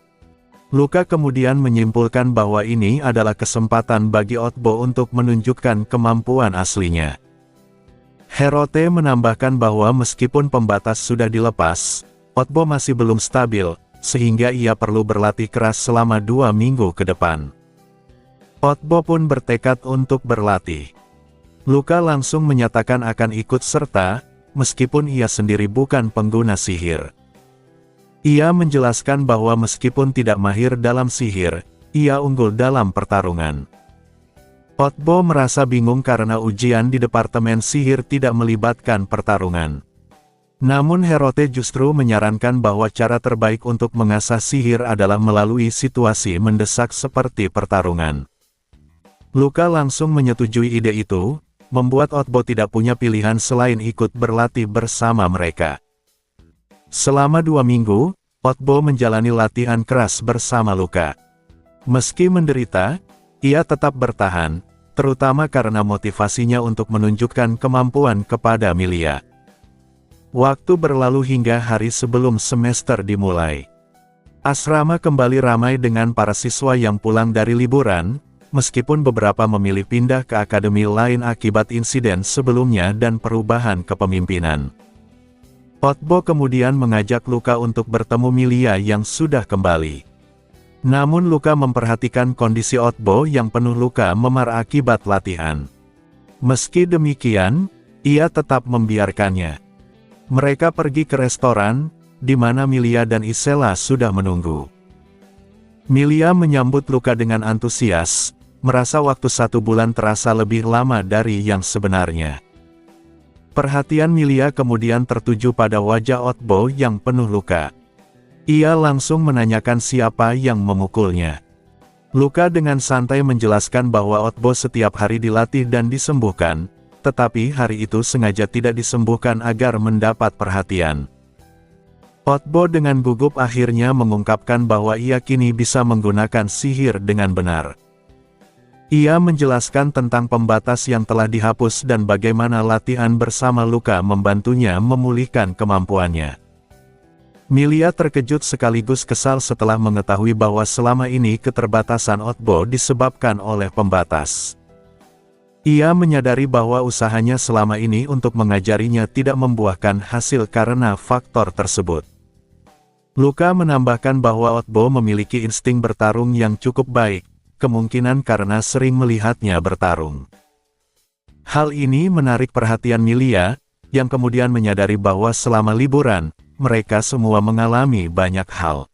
Luka kemudian menyimpulkan bahwa ini adalah kesempatan bagi Otbo untuk menunjukkan kemampuan aslinya. Herote menambahkan bahwa meskipun pembatas sudah dilepas, Otbo masih belum stabil, sehingga ia perlu berlatih keras selama 2 minggu ke depan. Otbo pun bertekad untuk berlatih. Luka langsung menyatakan akan ikut serta, meskipun ia sendiri bukan pengguna sihir. Ia menjelaskan bahwa meskipun tidak mahir dalam sihir, ia unggul dalam pertarungan. Otbo merasa bingung karena ujian di Departemen Sihir tidak melibatkan pertarungan. Namun Herote justru menyarankan bahwa cara terbaik untuk mengasah sihir adalah melalui situasi mendesak seperti pertarungan. Luka langsung menyetujui ide itu, membuat Otbo tidak punya pilihan selain ikut berlatih bersama mereka. Selama 2 minggu, Otbo menjalani latihan keras bersama Luka. Meski menderita, ia tetap bertahan, terutama karena motivasinya untuk menunjukkan kemampuan kepada Milia. Waktu berlalu hingga hari sebelum semester dimulai. Asrama kembali ramai dengan para siswa yang pulang dari liburan, meskipun beberapa memilih pindah ke akademi lain akibat insiden sebelumnya dan perubahan kepemimpinan. Otbo kemudian mengajak Luka untuk bertemu Milia yang sudah kembali. Namun Luka memperhatikan kondisi Otbo yang penuh luka memar akibat latihan. Meski demikian, ia tetap membiarkannya. Mereka pergi ke restoran, di mana Milia dan Isela sudah menunggu. Milia menyambut Luka dengan antusias, merasa waktu 1 bulan terasa lebih lama dari yang sebenarnya. Perhatian Milia kemudian tertuju pada wajah Otbo yang penuh luka. Ia langsung menanyakan siapa yang memukulnya. Luka dengan santai menjelaskan bahwa Otbo setiap hari dilatih dan disembuhkan, tetapi hari itu sengaja tidak disembuhkan agar mendapat perhatian. Otbo dengan gugup akhirnya mengungkapkan bahwa ia kini bisa menggunakan sihir dengan benar. Ia menjelaskan tentang pembatas yang telah dihapus dan bagaimana latihan bersama Luka membantunya memulihkan kemampuannya. Milia terkejut sekaligus kesal setelah mengetahui bahwa selama ini keterbatasan Otbo disebabkan oleh pembatas. Ia menyadari bahwa usahanya selama ini untuk mengajarinya tidak membuahkan hasil karena faktor tersebut. Luka menambahkan bahwa Otbo memiliki insting bertarung yang cukup baik, kemungkinan karena sering melihatnya bertarung. Hal ini menarik perhatian Milia, yang kemudian menyadari bahwa selama liburan, mereka semua mengalami banyak hal.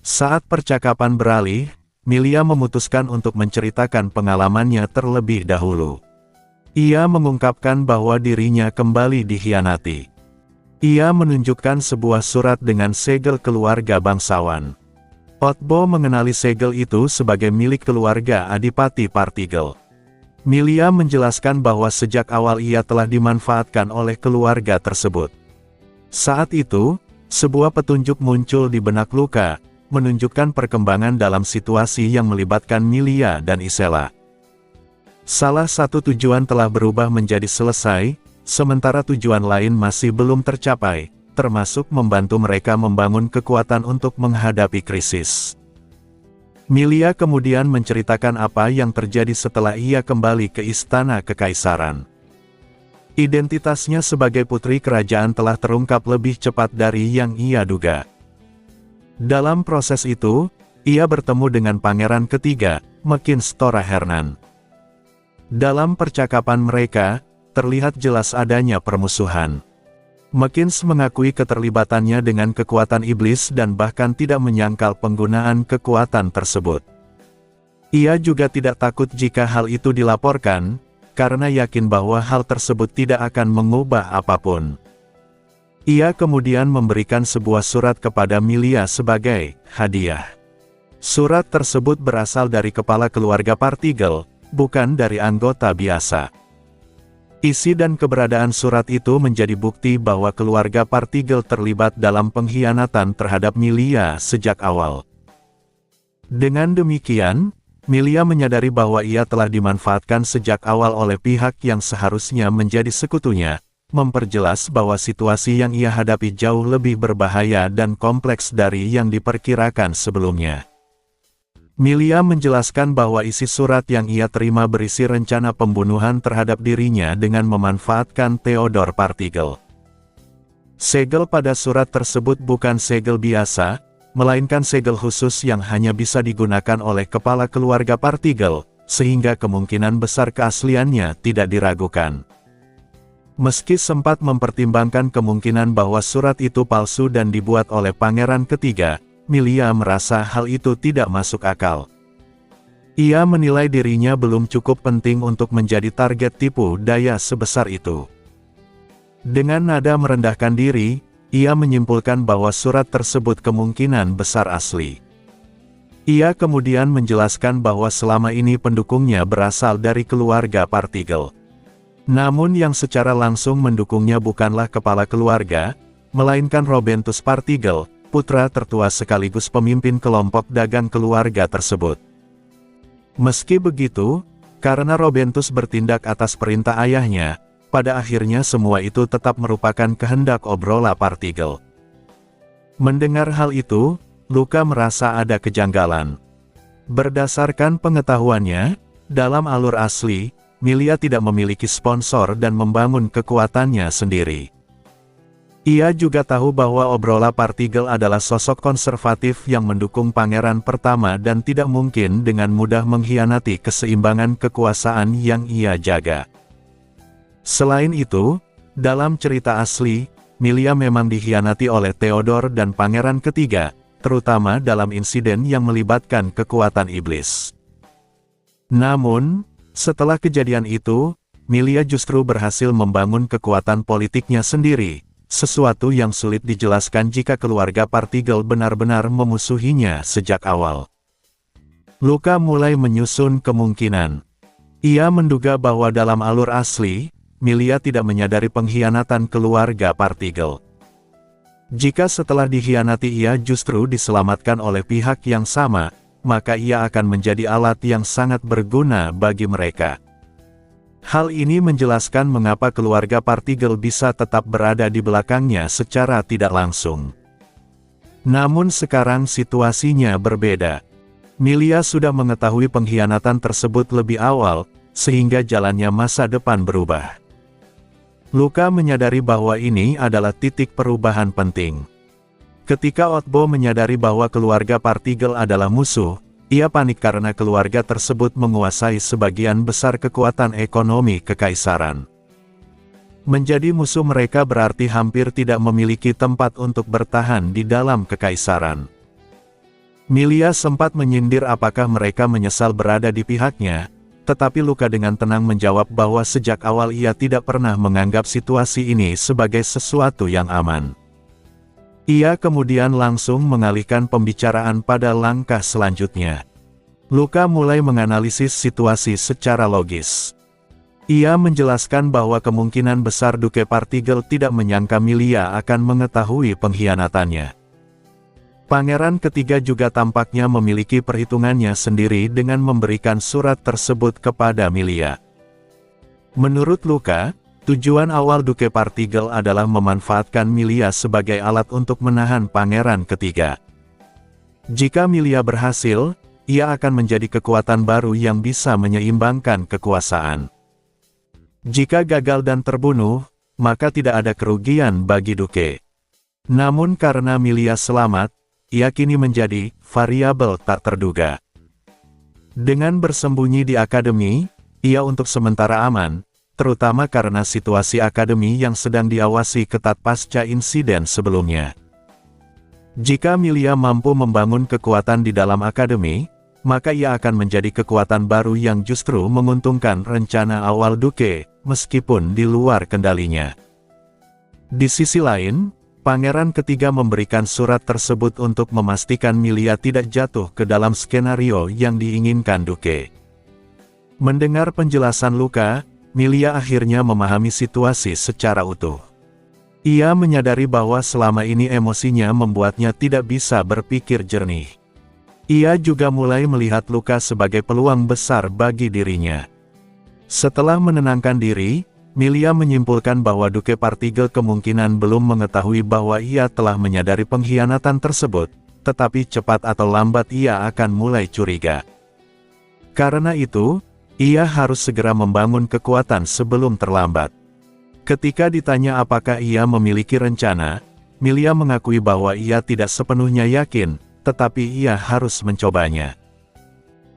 Saat percakapan beralih, Milia memutuskan untuk menceritakan pengalamannya terlebih dahulu. Ia mengungkapkan bahwa dirinya kembali dikhianati. Ia menunjukkan sebuah surat dengan segel keluarga bangsawan. Otbo mengenali segel itu sebagai milik keluarga Adipati Partigel. Milia menjelaskan bahwa sejak awal ia telah dimanfaatkan oleh keluarga tersebut. Saat itu, sebuah petunjuk muncul di benak Luka, menunjukkan perkembangan dalam situasi yang melibatkan Milia dan Isela. Salah satu tujuan telah berubah menjadi selesai, sementara tujuan lain masih belum tercapai, termasuk membantu mereka membangun kekuatan untuk menghadapi krisis. Milia kemudian menceritakan apa yang terjadi setelah ia kembali ke istana kekaisaran. Identitasnya sebagai putri kerajaan telah terungkap lebih cepat dari yang ia duga. Dalam proses itu, ia bertemu dengan pangeran ketiga, Mekins Tora Hernan. Dalam percakapan mereka, terlihat jelas adanya permusuhan. Mekins mengakui keterlibatannya dengan kekuatan iblis dan bahkan tidak menyangkal penggunaan kekuatan tersebut. Ia juga tidak takut jika hal itu dilaporkan, karena yakin bahwa hal tersebut tidak akan mengubah apapun. Ia kemudian memberikan sebuah surat kepada Milia sebagai hadiah. Surat tersebut berasal dari kepala keluarga Partigel, bukan dari anggota biasa. Isi dan keberadaan surat itu menjadi bukti bahwa keluarga Partigel terlibat dalam pengkhianatan terhadap Milia sejak awal. Dengan demikian, Milia menyadari bahwa ia telah dimanfaatkan sejak awal oleh pihak yang seharusnya menjadi sekutunya, memperjelas bahwa situasi yang ia hadapi jauh lebih berbahaya dan kompleks dari yang diperkirakan sebelumnya. Milia menjelaskan bahwa isi surat yang ia terima berisi rencana pembunuhan terhadap dirinya dengan memanfaatkan Theodore Partigel. Segel pada surat tersebut bukan segel biasa, melainkan segel khusus yang hanya bisa digunakan oleh kepala keluarga Partigel, sehingga kemungkinan besar keasliannya tidak diragukan. Meski sempat mempertimbangkan kemungkinan bahwa surat itu palsu dan dibuat oleh pangeran ketiga, Milia merasa hal itu tidak masuk akal. Ia menilai dirinya belum cukup penting untuk menjadi target tipu daya sebesar itu. Dengan nada merendahkan diri, ia menyimpulkan bahwa surat tersebut kemungkinan besar asli. Ia kemudian menjelaskan bahwa selama ini pendukungnya berasal dari keluarga Partigel. Namun yang secara langsung mendukungnya bukanlah kepala keluarga, melainkan Robentus Partigel, putra tertua sekaligus pemimpin kelompok dagang keluarga tersebut. Meski begitu, karena Robentus bertindak atas perintah ayahnya, pada akhirnya semua itu tetap merupakan kehendak obrola Partigel. Mendengar hal itu, Luka merasa ada kejanggalan. Berdasarkan pengetahuannya, dalam alur asli, Milia tidak memiliki sponsor dan membangun kekuatannya sendiri. Ia juga tahu bahwa obrola Partigel adalah sosok konservatif yang mendukung pangeran pertama dan tidak mungkin dengan mudah mengkhianati keseimbangan kekuasaan yang ia jaga. Selain itu, dalam cerita asli, Milia memang dikhianati oleh Theodore dan pangeran ketiga, terutama dalam insiden yang melibatkan kekuatan iblis. Namun, setelah kejadian itu, Milia justru berhasil membangun kekuatan politiknya sendiri, sesuatu yang sulit dijelaskan jika keluarga Partigel benar-benar memusuhinya sejak awal. Luka mulai menyusun kemungkinan. Ia menduga bahwa dalam alur asli, Milia tidak menyadari pengkhianatan keluarga Partigel. Jika setelah dikhianati ia justru diselamatkan oleh pihak yang sama, maka ia akan menjadi alat yang sangat berguna bagi mereka. Hal ini menjelaskan mengapa keluarga Partigel bisa tetap berada di belakangnya secara tidak langsung. Namun sekarang situasinya berbeda. Milia sudah mengetahui pengkhianatan tersebut lebih awal, sehingga jalannya masa depan berubah. Luka menyadari bahwa ini adalah titik perubahan penting. Ketika Otbo menyadari bahwa keluarga Partigel adalah musuh, ia panik karena keluarga tersebut menguasai sebagian besar kekuatan ekonomi kekaisaran. Menjadi musuh mereka berarti hampir tidak memiliki tempat untuk bertahan di dalam kekaisaran. Milia sempat menyindir apakah mereka menyesal berada di pihaknya, tetapi Luka dengan tenang menjawab bahwa sejak awal ia tidak pernah menganggap situasi ini sebagai sesuatu yang aman. Ia kemudian langsung mengalihkan pembicaraan pada langkah selanjutnya. Luka mulai menganalisis situasi secara logis. Ia menjelaskan bahwa kemungkinan besar Duke Partigel tidak menyangka Milia akan mengetahui pengkhianatannya. Pangeran ketiga juga tampaknya memiliki perhitungannya sendiri dengan memberikan surat tersebut kepada Milia. Menurut Luka, tujuan awal Duke Partigel adalah memanfaatkan Milia sebagai alat untuk menahan pangeran ketiga. Jika Milia berhasil, ia akan menjadi kekuatan baru yang bisa menyeimbangkan kekuasaan. Jika gagal dan terbunuh, maka tidak ada kerugian bagi Duke. Namun karena Milia selamat, ia kini menjadi variabel tak terduga. Dengan bersembunyi di akademi, ia untuk sementara aman, terutama karena situasi akademi yang sedang diawasi ketat pasca insiden sebelumnya. Jika Milia mampu membangun kekuatan di dalam akademi, maka ia akan menjadi kekuatan baru yang justru menguntungkan rencana awal Duke, meskipun di luar kendalinya. Di sisi lain, Pangeran Ketiga memberikan surat tersebut untuk memastikan Milia tidak jatuh ke dalam skenario yang diinginkan Duke. Mendengar penjelasan Luka, Milia akhirnya memahami situasi secara utuh. Ia menyadari bahwa selama ini emosinya membuatnya tidak bisa berpikir jernih. Ia juga mulai melihat Luka sebagai peluang besar bagi dirinya. Setelah menenangkan diri, Milia menyimpulkan bahwa Duke Partigal kemungkinan belum mengetahui bahwa ia telah menyadari pengkhianatan tersebut, tetapi cepat atau lambat ia akan mulai curiga. Karena itu, ia harus segera membangun kekuatan sebelum terlambat. Ketika ditanya apakah ia memiliki rencana, Milia mengakui bahwa ia tidak sepenuhnya yakin, tetapi ia harus mencobanya.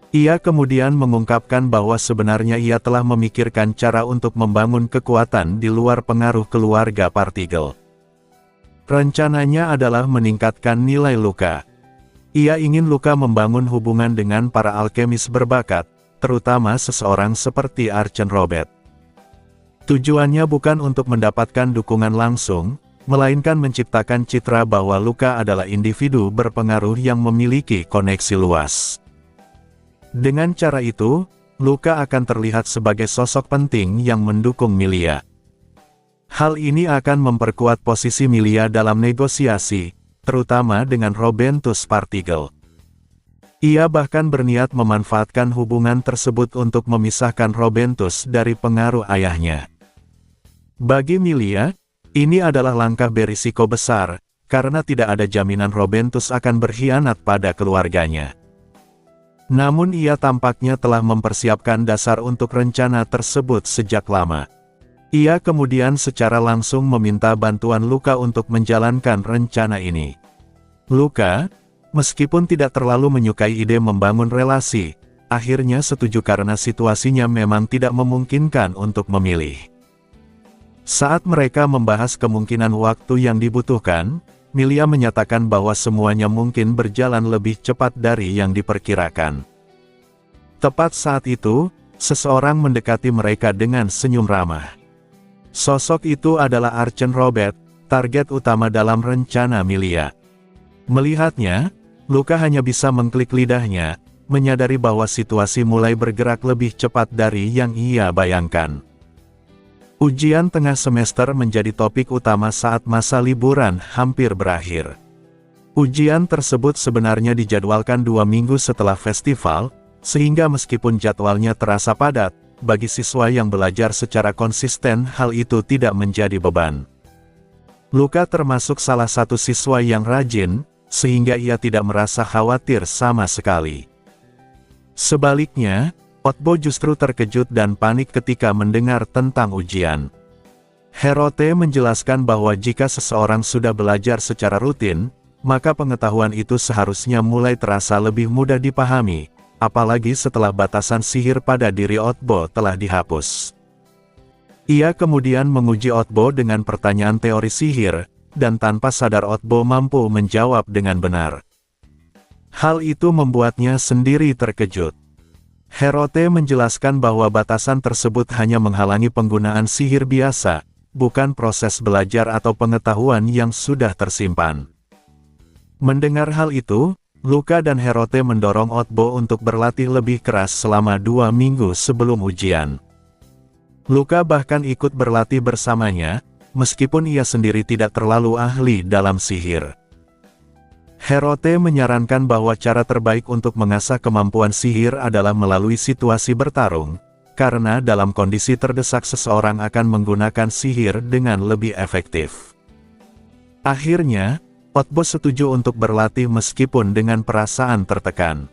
Ia kemudian mengungkapkan bahwa sebenarnya ia telah memikirkan cara untuk membangun kekuatan di luar pengaruh keluarga Partigal. Rencananya adalah meningkatkan nilai Luka. Ia ingin Luka membangun hubungan dengan para alkemis berbakat, terutama seseorang seperti Archon Robert. Tujuannya bukan untuk mendapatkan dukungan langsung, melainkan menciptakan citra bahwa Luka adalah individu berpengaruh yang memiliki koneksi luas. Dengan cara itu, Luka akan terlihat sebagai sosok penting yang mendukung Milia. Hal ini akan memperkuat posisi Milia dalam negosiasi, terutama dengan Robentus Partigal. Ia bahkan berniat memanfaatkan hubungan tersebut untuk memisahkan Robentus dari pengaruh ayahnya. Bagi Milia, ini adalah langkah berisiko besar, karena tidak ada jaminan Robentus akan berkhianat pada keluarganya. Namun ia tampaknya telah mempersiapkan dasar untuk rencana tersebut sejak lama. Ia kemudian secara langsung meminta bantuan Luka untuk menjalankan rencana ini. Luka, meskipun tidak terlalu menyukai ide membangun relasi, akhirnya setuju karena situasinya memang tidak memungkinkan untuk memilih. Saat mereka membahas kemungkinan waktu yang dibutuhkan, Milia menyatakan bahwa semuanya mungkin berjalan lebih cepat dari yang diperkirakan. Tepat saat itu, seseorang mendekati mereka dengan senyum ramah. Sosok itu adalah Archon Robert, target utama dalam rencana Milia. Melihatnya, Luka hanya bisa mengklik lidahnya, menyadari bahwa situasi mulai bergerak lebih cepat dari yang ia bayangkan. Ujian tengah semester menjadi topik utama saat masa liburan hampir berakhir. Ujian tersebut sebenarnya dijadwalkan 2 minggu setelah festival, sehingga meskipun jadwalnya terasa padat, bagi siswa yang belajar secara konsisten hal itu tidak menjadi beban. Luka termasuk salah satu siswa yang rajin, sehingga ia tidak merasa khawatir sama sekali. Sebaliknya, Otbo justru terkejut dan panik ketika mendengar tentang ujian. Herote menjelaskan bahwa jika seseorang sudah belajar secara rutin, maka pengetahuan itu seharusnya mulai terasa lebih mudah dipahami, apalagi setelah batasan sihir pada diri Otbo telah dihapus. Ia kemudian menguji Otbo dengan pertanyaan teori sihir, dan tanpa sadar Otbo mampu menjawab dengan benar. Hal itu membuatnya sendiri terkejut. Herote menjelaskan bahwa batasan tersebut hanya menghalangi penggunaan sihir biasa, bukan proses belajar atau pengetahuan yang sudah tersimpan. Mendengar hal itu, Luka dan Herote mendorong Otbo untuk berlatih lebih keras selama 2 minggu sebelum ujian. Luka bahkan ikut berlatih bersamanya, meskipun ia sendiri tidak terlalu ahli dalam sihir. Herote menyarankan bahwa cara terbaik untuk mengasah kemampuan sihir adalah melalui situasi bertarung, karena dalam kondisi terdesak seseorang akan menggunakan sihir dengan lebih efektif. Akhirnya, Otbo setuju untuk berlatih meskipun dengan perasaan tertekan.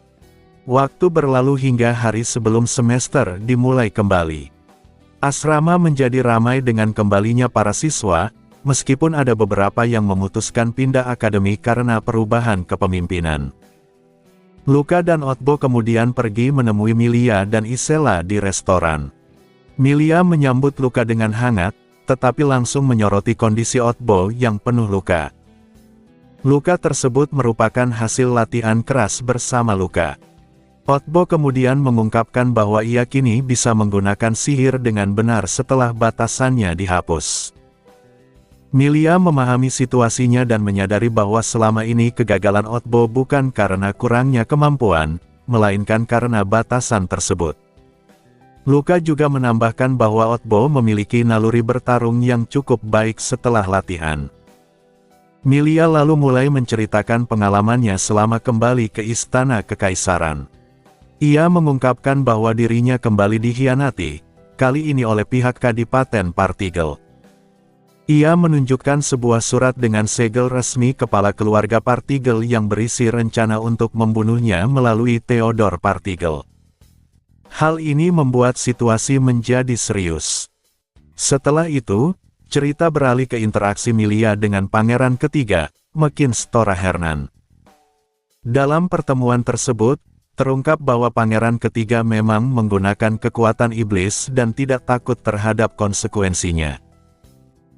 Waktu berlalu hingga hari sebelum semester dimulai kembali. Asrama menjadi ramai dengan kembalinya para siswa, meskipun ada beberapa yang memutuskan pindah akademi karena perubahan kepemimpinan. Luka dan Otbo kemudian pergi menemui Milia dan Isela di restoran. Milia menyambut Luka dengan hangat, tetapi langsung menyoroti kondisi Otbo yang penuh luka. Luka tersebut merupakan hasil latihan keras bersama Luka. Otbo kemudian mengungkapkan bahwa ia kini bisa menggunakan sihir dengan benar setelah batasannya dihapus. Milia memahami situasinya dan menyadari bahwa selama ini kegagalan Otbo bukan karena kurangnya kemampuan, melainkan karena batasan tersebut. Luka juga menambahkan bahwa Otbo memiliki naluri bertarung yang cukup baik setelah latihan. Milia lalu mulai menceritakan pengalamannya selama kembali ke Istana Kekaisaran. Ia mengungkapkan bahwa dirinya kembali dikhianati, kali ini oleh pihak Kadipaten Partigel. Ia menunjukkan sebuah surat dengan segel resmi kepala keluarga Partigel yang berisi rencana untuk membunuhnya melalui Theodore Partigel. Hal ini membuat situasi menjadi serius. Setelah itu, cerita beralih ke interaksi Milia dengan pangeran ketiga, Mekins Torahernan. Dalam pertemuan tersebut, terungkap bahwa pangeran ketiga memang menggunakan kekuatan iblis dan tidak takut terhadap konsekuensinya.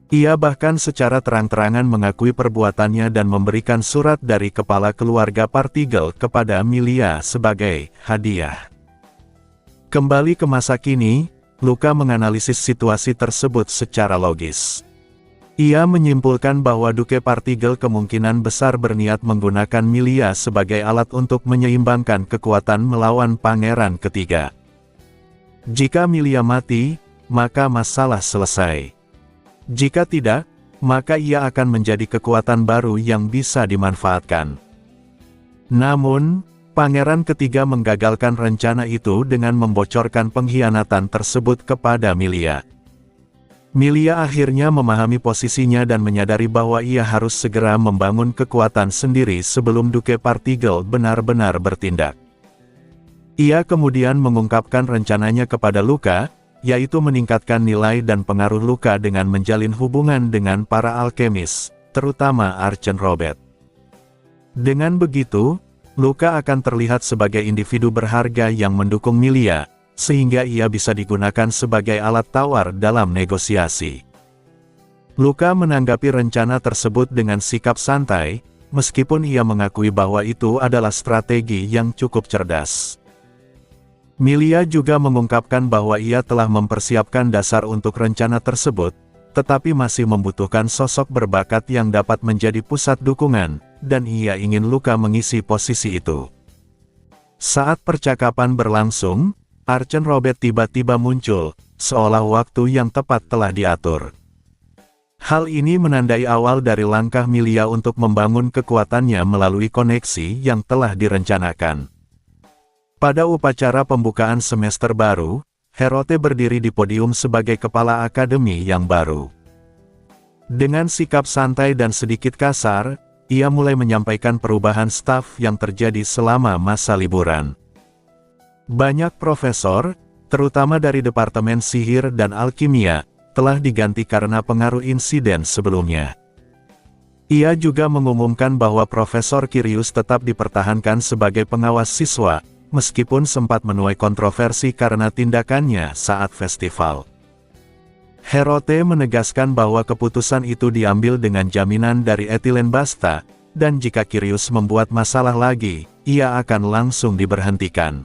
Ia bahkan secara terang-terangan mengakui perbuatannya dan memberikan surat dari kepala keluarga Partigel kepada Milia sebagai hadiah. Kembali ke masa kini, Luka menganalisis situasi tersebut secara logis. Ia menyimpulkan bahwa Duke Partigel kemungkinan besar berniat menggunakan Milia sebagai alat untuk menyeimbangkan kekuatan melawan pangeran ketiga. Jika Milia mati, maka masalah selesai. Jika tidak, maka ia akan menjadi kekuatan baru yang bisa dimanfaatkan. Namun, pangeran ketiga menggagalkan rencana itu dengan membocorkan pengkhianatan tersebut kepada Milia. Milia akhirnya memahami posisinya dan menyadari bahwa ia harus segera membangun kekuatan sendiri sebelum Duke Partigel benar-benar bertindak. Ia kemudian mengungkapkan rencananya kepada Luka, yaitu meningkatkan nilai dan pengaruh Luka dengan menjalin hubungan dengan para alkemis, terutama Archen Robert. Dengan begitu, Luka akan terlihat sebagai individu berharga yang mendukung Milia, sehingga ia bisa digunakan sebagai alat tawar dalam negosiasi. Luka menanggapi rencana tersebut dengan sikap santai, meskipun ia mengakui bahwa itu adalah strategi yang cukup cerdas. Milia juga mengungkapkan bahwa ia telah mempersiapkan dasar untuk rencana tersebut, tetapi masih membutuhkan sosok berbakat yang dapat menjadi pusat dukungan, dan ia ingin Luka mengisi posisi itu. Saat percakapan berlangsung, Archen Robert tiba-tiba muncul, seolah waktu yang tepat telah diatur. Hal ini menandai awal dari langkah Milia untuk membangun kekuatannya melalui koneksi yang telah direncanakan. Pada upacara pembukaan semester baru, Herote berdiri di podium sebagai kepala akademi yang baru. Dengan sikap santai dan sedikit kasar, ia mulai menyampaikan perubahan staf yang terjadi selama masa liburan. Banyak profesor, terutama dari Departemen Sihir dan Alkimia, telah diganti karena pengaruh insiden sebelumnya. Ia juga mengumumkan bahwa Profesor Kirius tetap dipertahankan sebagai pengawas siswa, meskipun sempat menuai kontroversi karena tindakannya saat festival. Herote menegaskan bahwa keputusan itu diambil dengan jaminan dari Etilen Basta, dan jika Kirius membuat masalah lagi, ia akan langsung diberhentikan.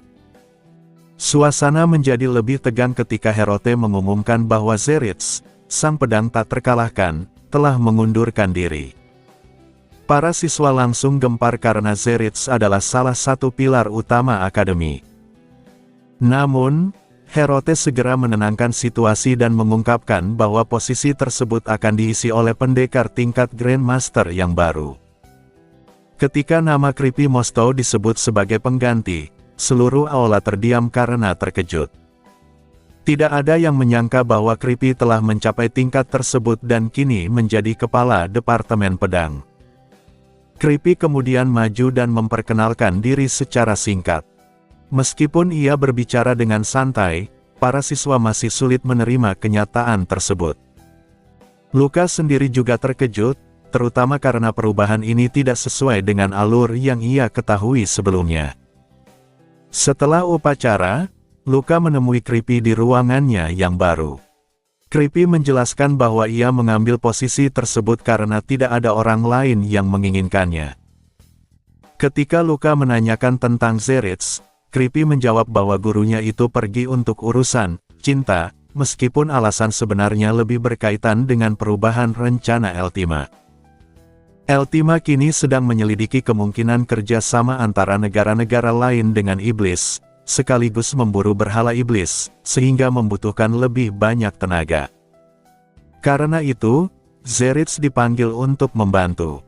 Suasana menjadi lebih tegang ketika Herote mengumumkan bahwa Zeritz, sang pedang tak terkalahkan, telah mengundurkan diri. Para siswa langsung gempar karena Zeritz adalah salah satu pilar utama akademi. Namun, Herote segera menenangkan situasi dan mengungkapkan bahwa posisi tersebut akan diisi oleh pendekar tingkat Grandmaster yang baru. Ketika nama Creepy Mostow disebut sebagai pengganti, seluruh aula terdiam karena terkejut. Tidak ada yang menyangka bahwa Creepy telah mencapai tingkat tersebut dan kini menjadi kepala Departemen Pedang. Creepy kemudian maju dan memperkenalkan diri secara singkat. Meskipun ia berbicara dengan santai, para siswa masih sulit menerima kenyataan tersebut. Luka sendiri juga terkejut, terutama karena perubahan ini tidak sesuai dengan alur yang ia ketahui sebelumnya. Setelah upacara, Luka menemui Creepy di ruangannya yang baru. Creepy menjelaskan bahwa ia mengambil posisi tersebut karena tidak ada orang lain yang menginginkannya. Ketika Luka menanyakan tentang Zeritz, Creepy menjawab bahwa gurunya itu pergi untuk urusan cinta, meskipun alasan sebenarnya lebih berkaitan dengan perubahan rencana Eltima. Eltima kini sedang menyelidiki kemungkinan kerjasama antara negara-negara lain dengan iblis, sekaligus memburu berhala iblis, sehingga membutuhkan lebih banyak tenaga. Karena itu, Zeritz dipanggil untuk membantu.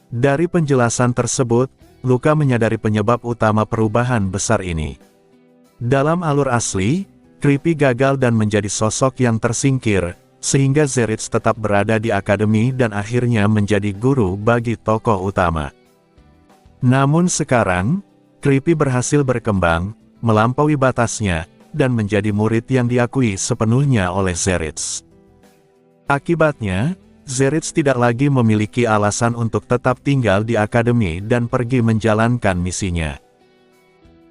Dari penjelasan tersebut, Luka menyadari penyebab utama perubahan besar ini. Dalam alur asli, Creepy gagal dan menjadi sosok yang tersingkir, sehingga Zeritz tetap berada di akademi dan akhirnya menjadi guru bagi tokoh utama. Namun sekarang, Creepy berhasil berkembang, melampaui batasnya, dan menjadi murid yang diakui sepenuhnya oleh Zeritz. Akibatnya, Zeritz tidak lagi memiliki alasan untuk tetap tinggal di akademi dan pergi menjalankan misinya.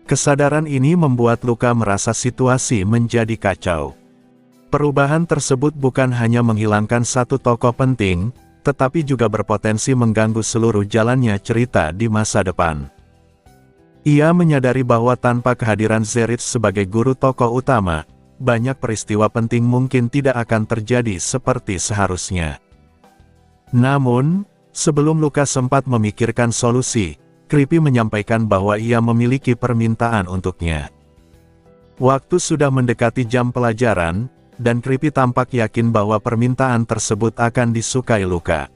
Kesadaran ini membuat Luka merasa situasi menjadi kacau. Perubahan tersebut bukan hanya menghilangkan satu tokoh penting, tetapi juga berpotensi mengganggu seluruh jalannya cerita di masa depan. Ia menyadari bahwa tanpa kehadiran Zeritz sebagai guru tokoh utama, banyak peristiwa penting mungkin tidak akan terjadi seperti seharusnya. Namun, sebelum Luka sempat memikirkan solusi, Creepy menyampaikan bahwa ia memiliki permintaan untuknya. Waktu sudah mendekati jam pelajaran, dan Creepy tampak yakin bahwa permintaan tersebut akan disukai Luka.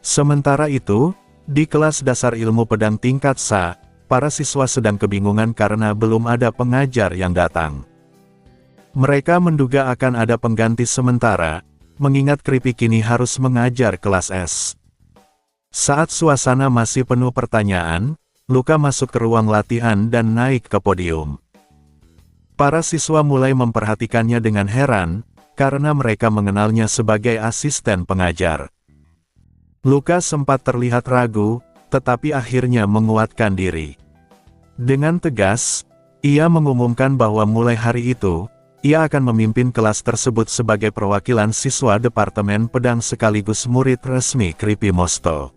Sementara itu, di kelas dasar ilmu pedang tingkat SA, para siswa sedang kebingungan karena belum ada pengajar yang datang. Mereka menduga akan ada pengganti sementara, mengingat Creepy kini harus mengajar kelas S. Saat suasana masih penuh pertanyaan, Luka masuk ke ruang latihan dan naik ke podium. Para siswa mulai memperhatikannya dengan heran, karena mereka mengenalnya sebagai asisten pengajar. Luka sempat terlihat ragu, tetapi akhirnya menguatkan diri. Dengan tegas, ia mengumumkan bahwa mulai hari itu, ia akan memimpin kelas tersebut sebagai perwakilan siswa Departemen Pedang sekaligus murid resmi Creepy Mosto.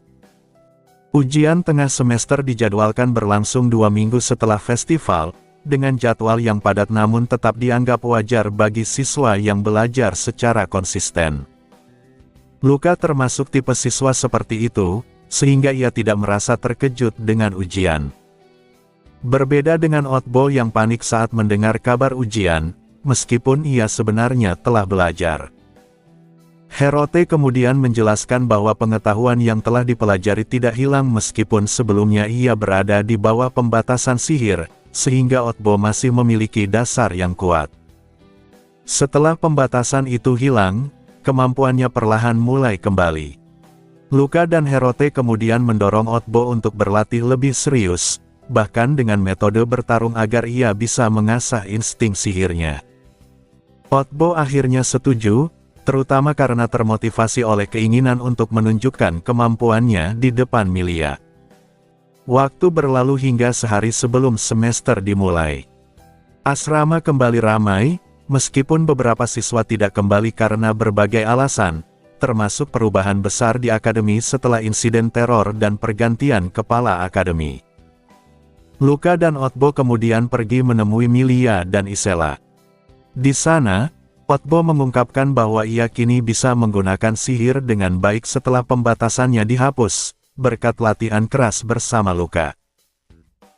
Ujian tengah semester dijadwalkan berlangsung 2 minggu setelah festival, dengan jadwal yang padat namun tetap dianggap wajar bagi siswa yang belajar secara konsisten. Luka termasuk tipe siswa seperti itu, sehingga ia tidak merasa terkejut dengan ujian. Berbeda dengan Otbo yang panik saat mendengar kabar ujian, meskipun ia sebenarnya telah belajar. Herote kemudian menjelaskan bahwa pengetahuan yang telah dipelajari tidak hilang meskipun sebelumnya ia berada di bawah pembatasan sihir, sehingga Otbo masih memiliki dasar yang kuat. Setelah pembatasan itu hilang, kemampuannya perlahan mulai kembali. Luka dan Herote kemudian mendorong Otbo untuk berlatih lebih serius, bahkan dengan metode bertarung agar ia bisa mengasah insting sihirnya. Otbo akhirnya setuju, terutama karena termotivasi oleh keinginan untuk menunjukkan kemampuannya di depan Milia. Waktu berlalu hingga sehari sebelum semester dimulai. Asrama kembali ramai, meskipun beberapa siswa tidak kembali karena berbagai alasan, termasuk perubahan besar di akademi setelah insiden teror dan pergantian kepala akademi. Luka dan Otbo kemudian pergi menemui Milia dan Isela. Di sana, Otbo mengungkapkan bahwa ia kini bisa menggunakan sihir dengan baik setelah pembatasannya dihapus, berkat latihan keras bersama Luka.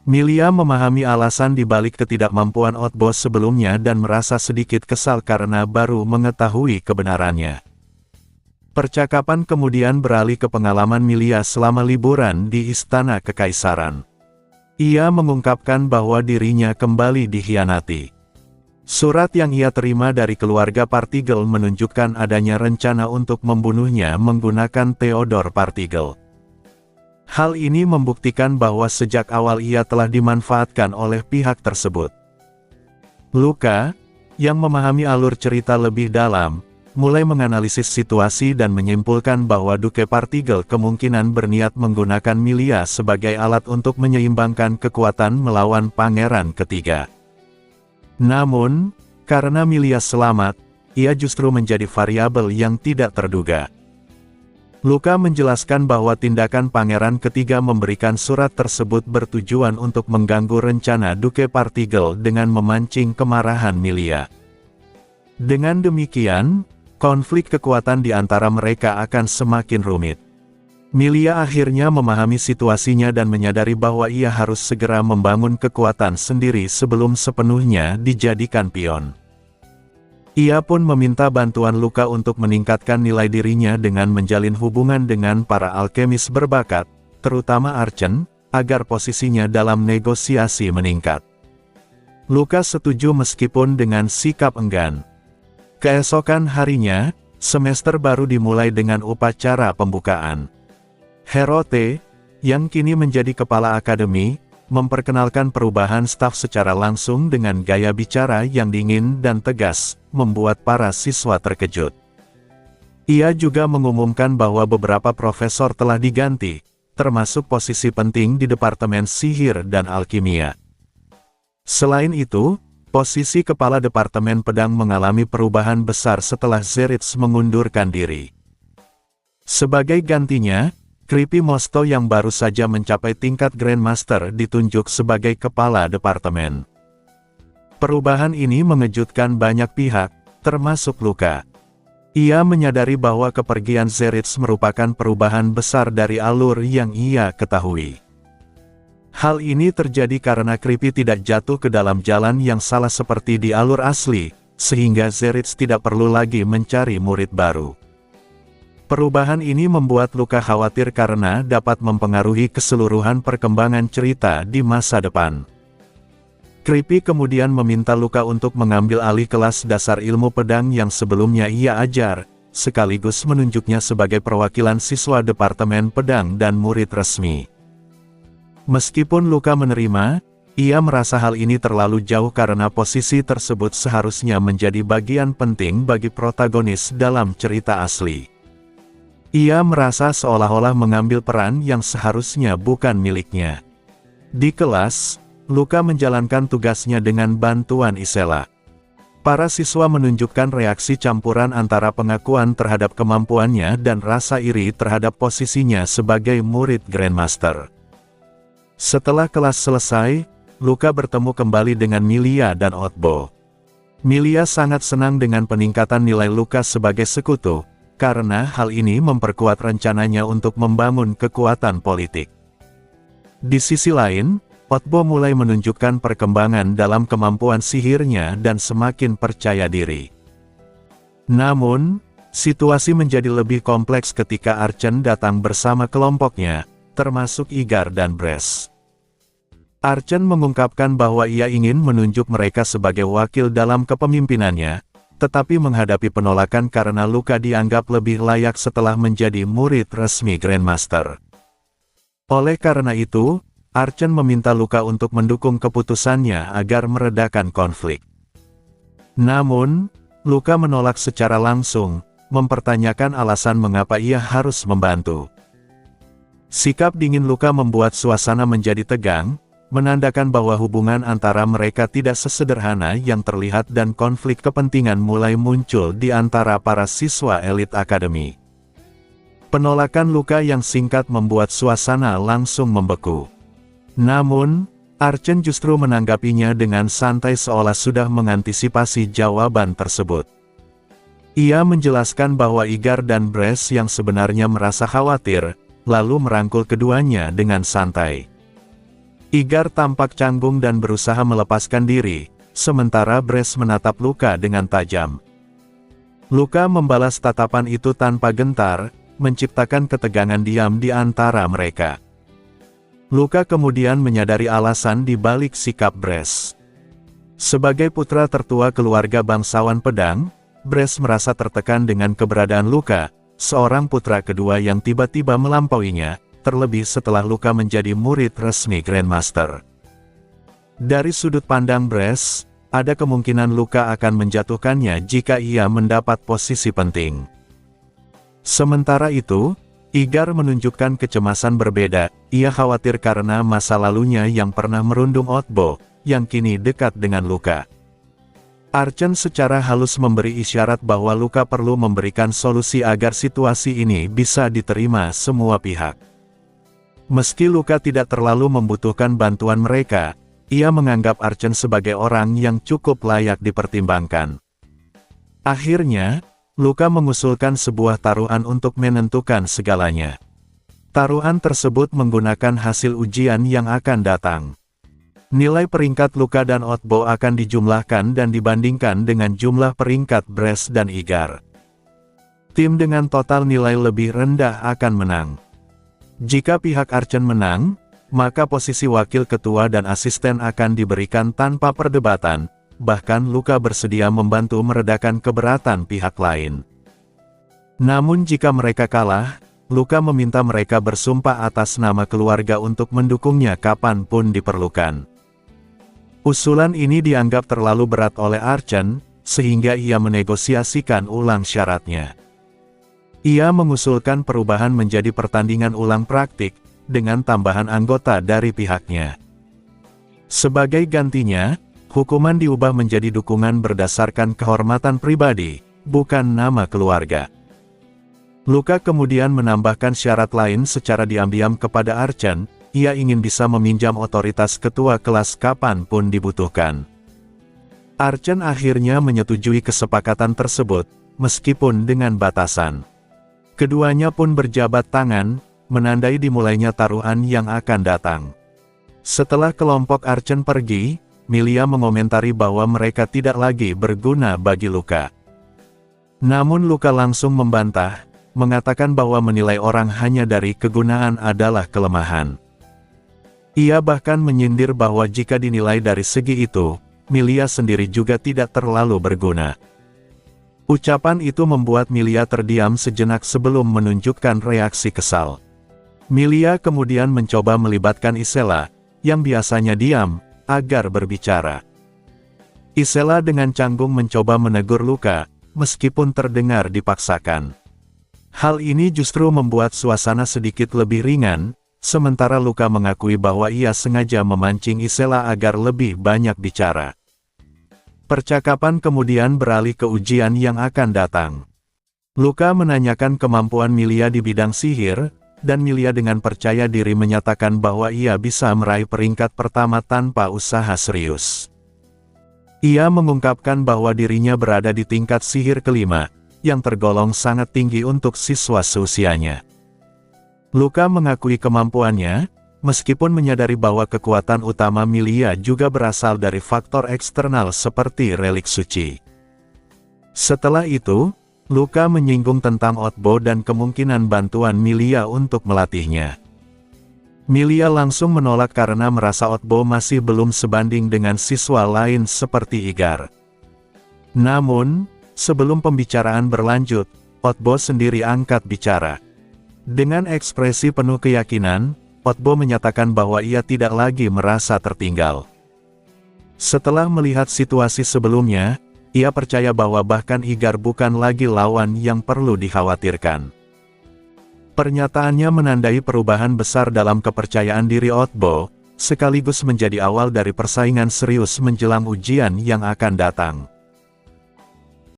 Milia memahami alasan dibalik ketidakmampuan Otbo sebelumnya dan merasa sedikit kesal karena baru mengetahui kebenarannya. Percakapan kemudian beralih ke pengalaman Milia selama liburan di Istana Kekaisaran. Ia mengungkapkan bahwa dirinya kembali dikhianati. Surat yang ia terima dari keluarga Partigel menunjukkan adanya rencana untuk membunuhnya menggunakan Theodore Partigel. Hal ini membuktikan bahwa sejak awal ia telah dimanfaatkan oleh pihak tersebut. Luka, yang memahami alur cerita lebih dalam, mulai menganalisis situasi dan menyimpulkan bahwa Duke Partigel kemungkinan berniat menggunakan Milia sebagai alat untuk menyeimbangkan kekuatan melawan Pangeran Ketiga. Namun, karena Milia selamat, ia justru menjadi variabel yang tidak terduga. Luka menjelaskan bahwa tindakan Pangeran Ketiga memberikan surat tersebut bertujuan untuk mengganggu rencana Duke Partigel dengan memancing kemarahan Milia. Dengan demikian, konflik kekuatan di antara mereka akan semakin rumit. Milia akhirnya memahami situasinya dan menyadari bahwa ia harus segera membangun kekuatan sendiri sebelum sepenuhnya dijadikan pion. Ia pun meminta bantuan Luka untuk meningkatkan nilai dirinya dengan menjalin hubungan dengan para alkemis berbakat, terutama Archen, agar posisinya dalam negosiasi meningkat. Luka setuju meskipun dengan sikap enggan. Keesokan harinya, semester baru dimulai dengan upacara pembukaan. Herote, yang kini menjadi kepala akademi, memperkenalkan perubahan staf secara langsung dengan gaya bicara yang dingin dan tegas, membuat para siswa terkejut. Ia juga mengumumkan bahwa beberapa profesor telah diganti, termasuk posisi penting di Departemen Sihir dan Alkimia. Selain itu, posisi Kepala Departemen Pedang mengalami perubahan besar setelah Zeritz mengundurkan diri. Sebagai gantinya, Kripi Mosto yang baru saja mencapai tingkat Grandmaster ditunjuk sebagai Kepala Departemen. Perubahan ini mengejutkan banyak pihak, termasuk Luka. Ia menyadari bahwa kepergian Zeritz merupakan perubahan besar dari alur yang ia ketahui. Hal ini terjadi karena Kripi tidak jatuh ke dalam jalan yang salah seperti di alur asli, sehingga Zeritz tidak perlu lagi mencari murid baru. Perubahan ini membuat Luka khawatir karena dapat mempengaruhi keseluruhan perkembangan cerita di masa depan. Kripi kemudian meminta Luka untuk mengambil alih kelas dasar ilmu pedang yang sebelumnya ia ajar, sekaligus menunjuknya sebagai perwakilan siswa Departemen Pedang dan murid resmi. Meskipun Luka menerima, ia merasa hal ini terlalu jauh karena posisi tersebut seharusnya menjadi bagian penting bagi protagonis dalam cerita asli. Ia merasa seolah-olah mengambil peran yang seharusnya bukan miliknya. Di kelas, Luka menjalankan tugasnya dengan bantuan Isela. Para siswa menunjukkan reaksi campuran antara pengakuan terhadap kemampuannya dan rasa iri terhadap posisinya sebagai murid Grandmaster. Setelah kelas selesai, Luka bertemu kembali dengan Milia dan Otbo. Milia sangat senang dengan peningkatan nilai Luka sebagai sekutu, karena hal ini memperkuat rencananya untuk membangun kekuatan politik. Di sisi lain, Otbo mulai menunjukkan perkembangan dalam kemampuan sihirnya dan semakin percaya diri. Namun, situasi menjadi lebih kompleks ketika Archen datang bersama kelompoknya, termasuk Igar dan Bres. Archen mengungkapkan bahwa ia ingin menunjuk mereka sebagai wakil dalam kepemimpinannya, tetapi menghadapi penolakan karena Luka dianggap lebih layak setelah menjadi murid resmi Grandmaster. Oleh karena itu, Archen meminta Luka untuk mendukung keputusannya agar meredakan konflik. Namun, Luka menolak secara langsung, mempertanyakan alasan mengapa ia harus membantu. Sikap dingin Luka membuat suasana menjadi tegang, menandakan bahwa hubungan antara mereka tidak sesederhana yang terlihat dan konflik kepentingan mulai muncul di antara para siswa elit akademi. Penolakan Luka yang singkat membuat suasana langsung membeku. Namun, Archen justru menanggapinya dengan santai seolah sudah mengantisipasi jawaban tersebut. Ia menjelaskan bahwa Igar dan Bres yang sebenarnya merasa khawatir, lalu merangkul keduanya dengan santai. Igar tampak canggung dan berusaha melepaskan diri, sementara Bres menatap Luka dengan tajam. Luka membalas tatapan itu tanpa gentar, menciptakan ketegangan diam di antara mereka. Luka kemudian menyadari alasan di balik sikap Bres. Sebagai putra tertua keluarga bangsawan pedang, Bres merasa tertekan dengan keberadaan Luka, seorang putra kedua yang tiba-tiba melampauinya, terlebih setelah Luka menjadi murid resmi Grandmaster. Dari sudut pandang Bres, ada kemungkinan Luka akan menjatuhkannya jika ia mendapat posisi penting. Sementara itu, Igar menunjukkan kecemasan berbeda. Ia khawatir karena masa lalunya yang pernah merundung Otbo, yang kini dekat dengan Luka. Archen secara halus memberi isyarat bahwa Luka perlu memberikan solusi agar situasi ini bisa diterima semua pihak. Meski Luka tidak terlalu membutuhkan bantuan mereka, ia menganggap Archen sebagai orang yang cukup layak dipertimbangkan. Akhirnya, Luka mengusulkan sebuah taruhan untuk menentukan segalanya. Taruhan tersebut menggunakan hasil ujian yang akan datang. Nilai peringkat Luka dan Otbo akan dijumlahkan dan dibandingkan dengan jumlah peringkat Bres dan Igar. Tim dengan total nilai lebih rendah akan menang. Jika pihak Archen menang, maka posisi wakil ketua dan asisten akan diberikan tanpa perdebatan, bahkan Luka bersedia membantu meredakan keberatan pihak lain. Namun jika mereka kalah, Luka meminta mereka bersumpah atas nama keluarga untuk mendukungnya kapanpun diperlukan. Usulan ini dianggap terlalu berat oleh Archen, sehingga ia menegosiasikan ulang syaratnya. Ia mengusulkan perubahan menjadi pertandingan ulang praktik, dengan tambahan anggota dari pihaknya. Sebagai gantinya, hukuman diubah menjadi dukungan berdasarkan kehormatan pribadi, bukan nama keluarga. Luka kemudian menambahkan syarat lain secara diam-diam kepada Archen. Ia ingin bisa meminjam otoritas ketua kelas kapanpun dibutuhkan. Archen akhirnya menyetujui kesepakatan tersebut, meskipun dengan batasan. Keduanya pun berjabat tangan, menandai dimulainya taruhan yang akan datang. Setelah kelompok Archen pergi, Milia mengomentari bahwa mereka tidak lagi berguna bagi Luka. Namun Luka langsung membantah, mengatakan bahwa menilai orang hanya dari kegunaan adalah kelemahan. Ia bahkan menyindir bahwa jika dinilai dari segi itu, Milia sendiri juga tidak terlalu berguna. Ucapan itu membuat Milia terdiam sejenak sebelum menunjukkan reaksi kesal. Milia kemudian mencoba melibatkan Isela, yang biasanya diam, agar berbicara. Isela dengan canggung mencoba menegur Luka, meskipun terdengar dipaksakan. Hal ini justru membuat suasana sedikit lebih ringan, sementara Luka mengakui bahwa ia sengaja memancing Isela agar lebih banyak bicara. Percakapan kemudian beralih ke ujian yang akan datang. Luka menanyakan kemampuan Milia di bidang sihir, dan Milia dengan percaya diri menyatakan bahwa ia bisa meraih peringkat pertama tanpa usaha serius. Ia mengungkapkan bahwa dirinya berada di tingkat sihir kelima, yang tergolong sangat tinggi untuk siswa seusianya. Luka mengakui kemampuannya, meskipun menyadari bahwa kekuatan utama Milia juga berasal dari faktor eksternal seperti relik suci. Setelah itu, Luka menyinggung tentang Otbo dan kemungkinan bantuan Milia untuk melatihnya. Milia langsung menolak karena merasa Otbo masih belum sebanding dengan siswa lain seperti Igar. Namun, sebelum pembicaraan berlanjut, Otbo sendiri angkat bicara. Dengan ekspresi penuh keyakinan, Otbo menyatakan bahwa ia tidak lagi merasa tertinggal. Setelah melihat situasi sebelumnya, ia percaya bahwa bahkan Igar bukan lagi lawan yang perlu dikhawatirkan. Pernyataannya menandai perubahan besar dalam kepercayaan diri Otbo, sekaligus menjadi awal dari persaingan serius menjelang ujian yang akan datang.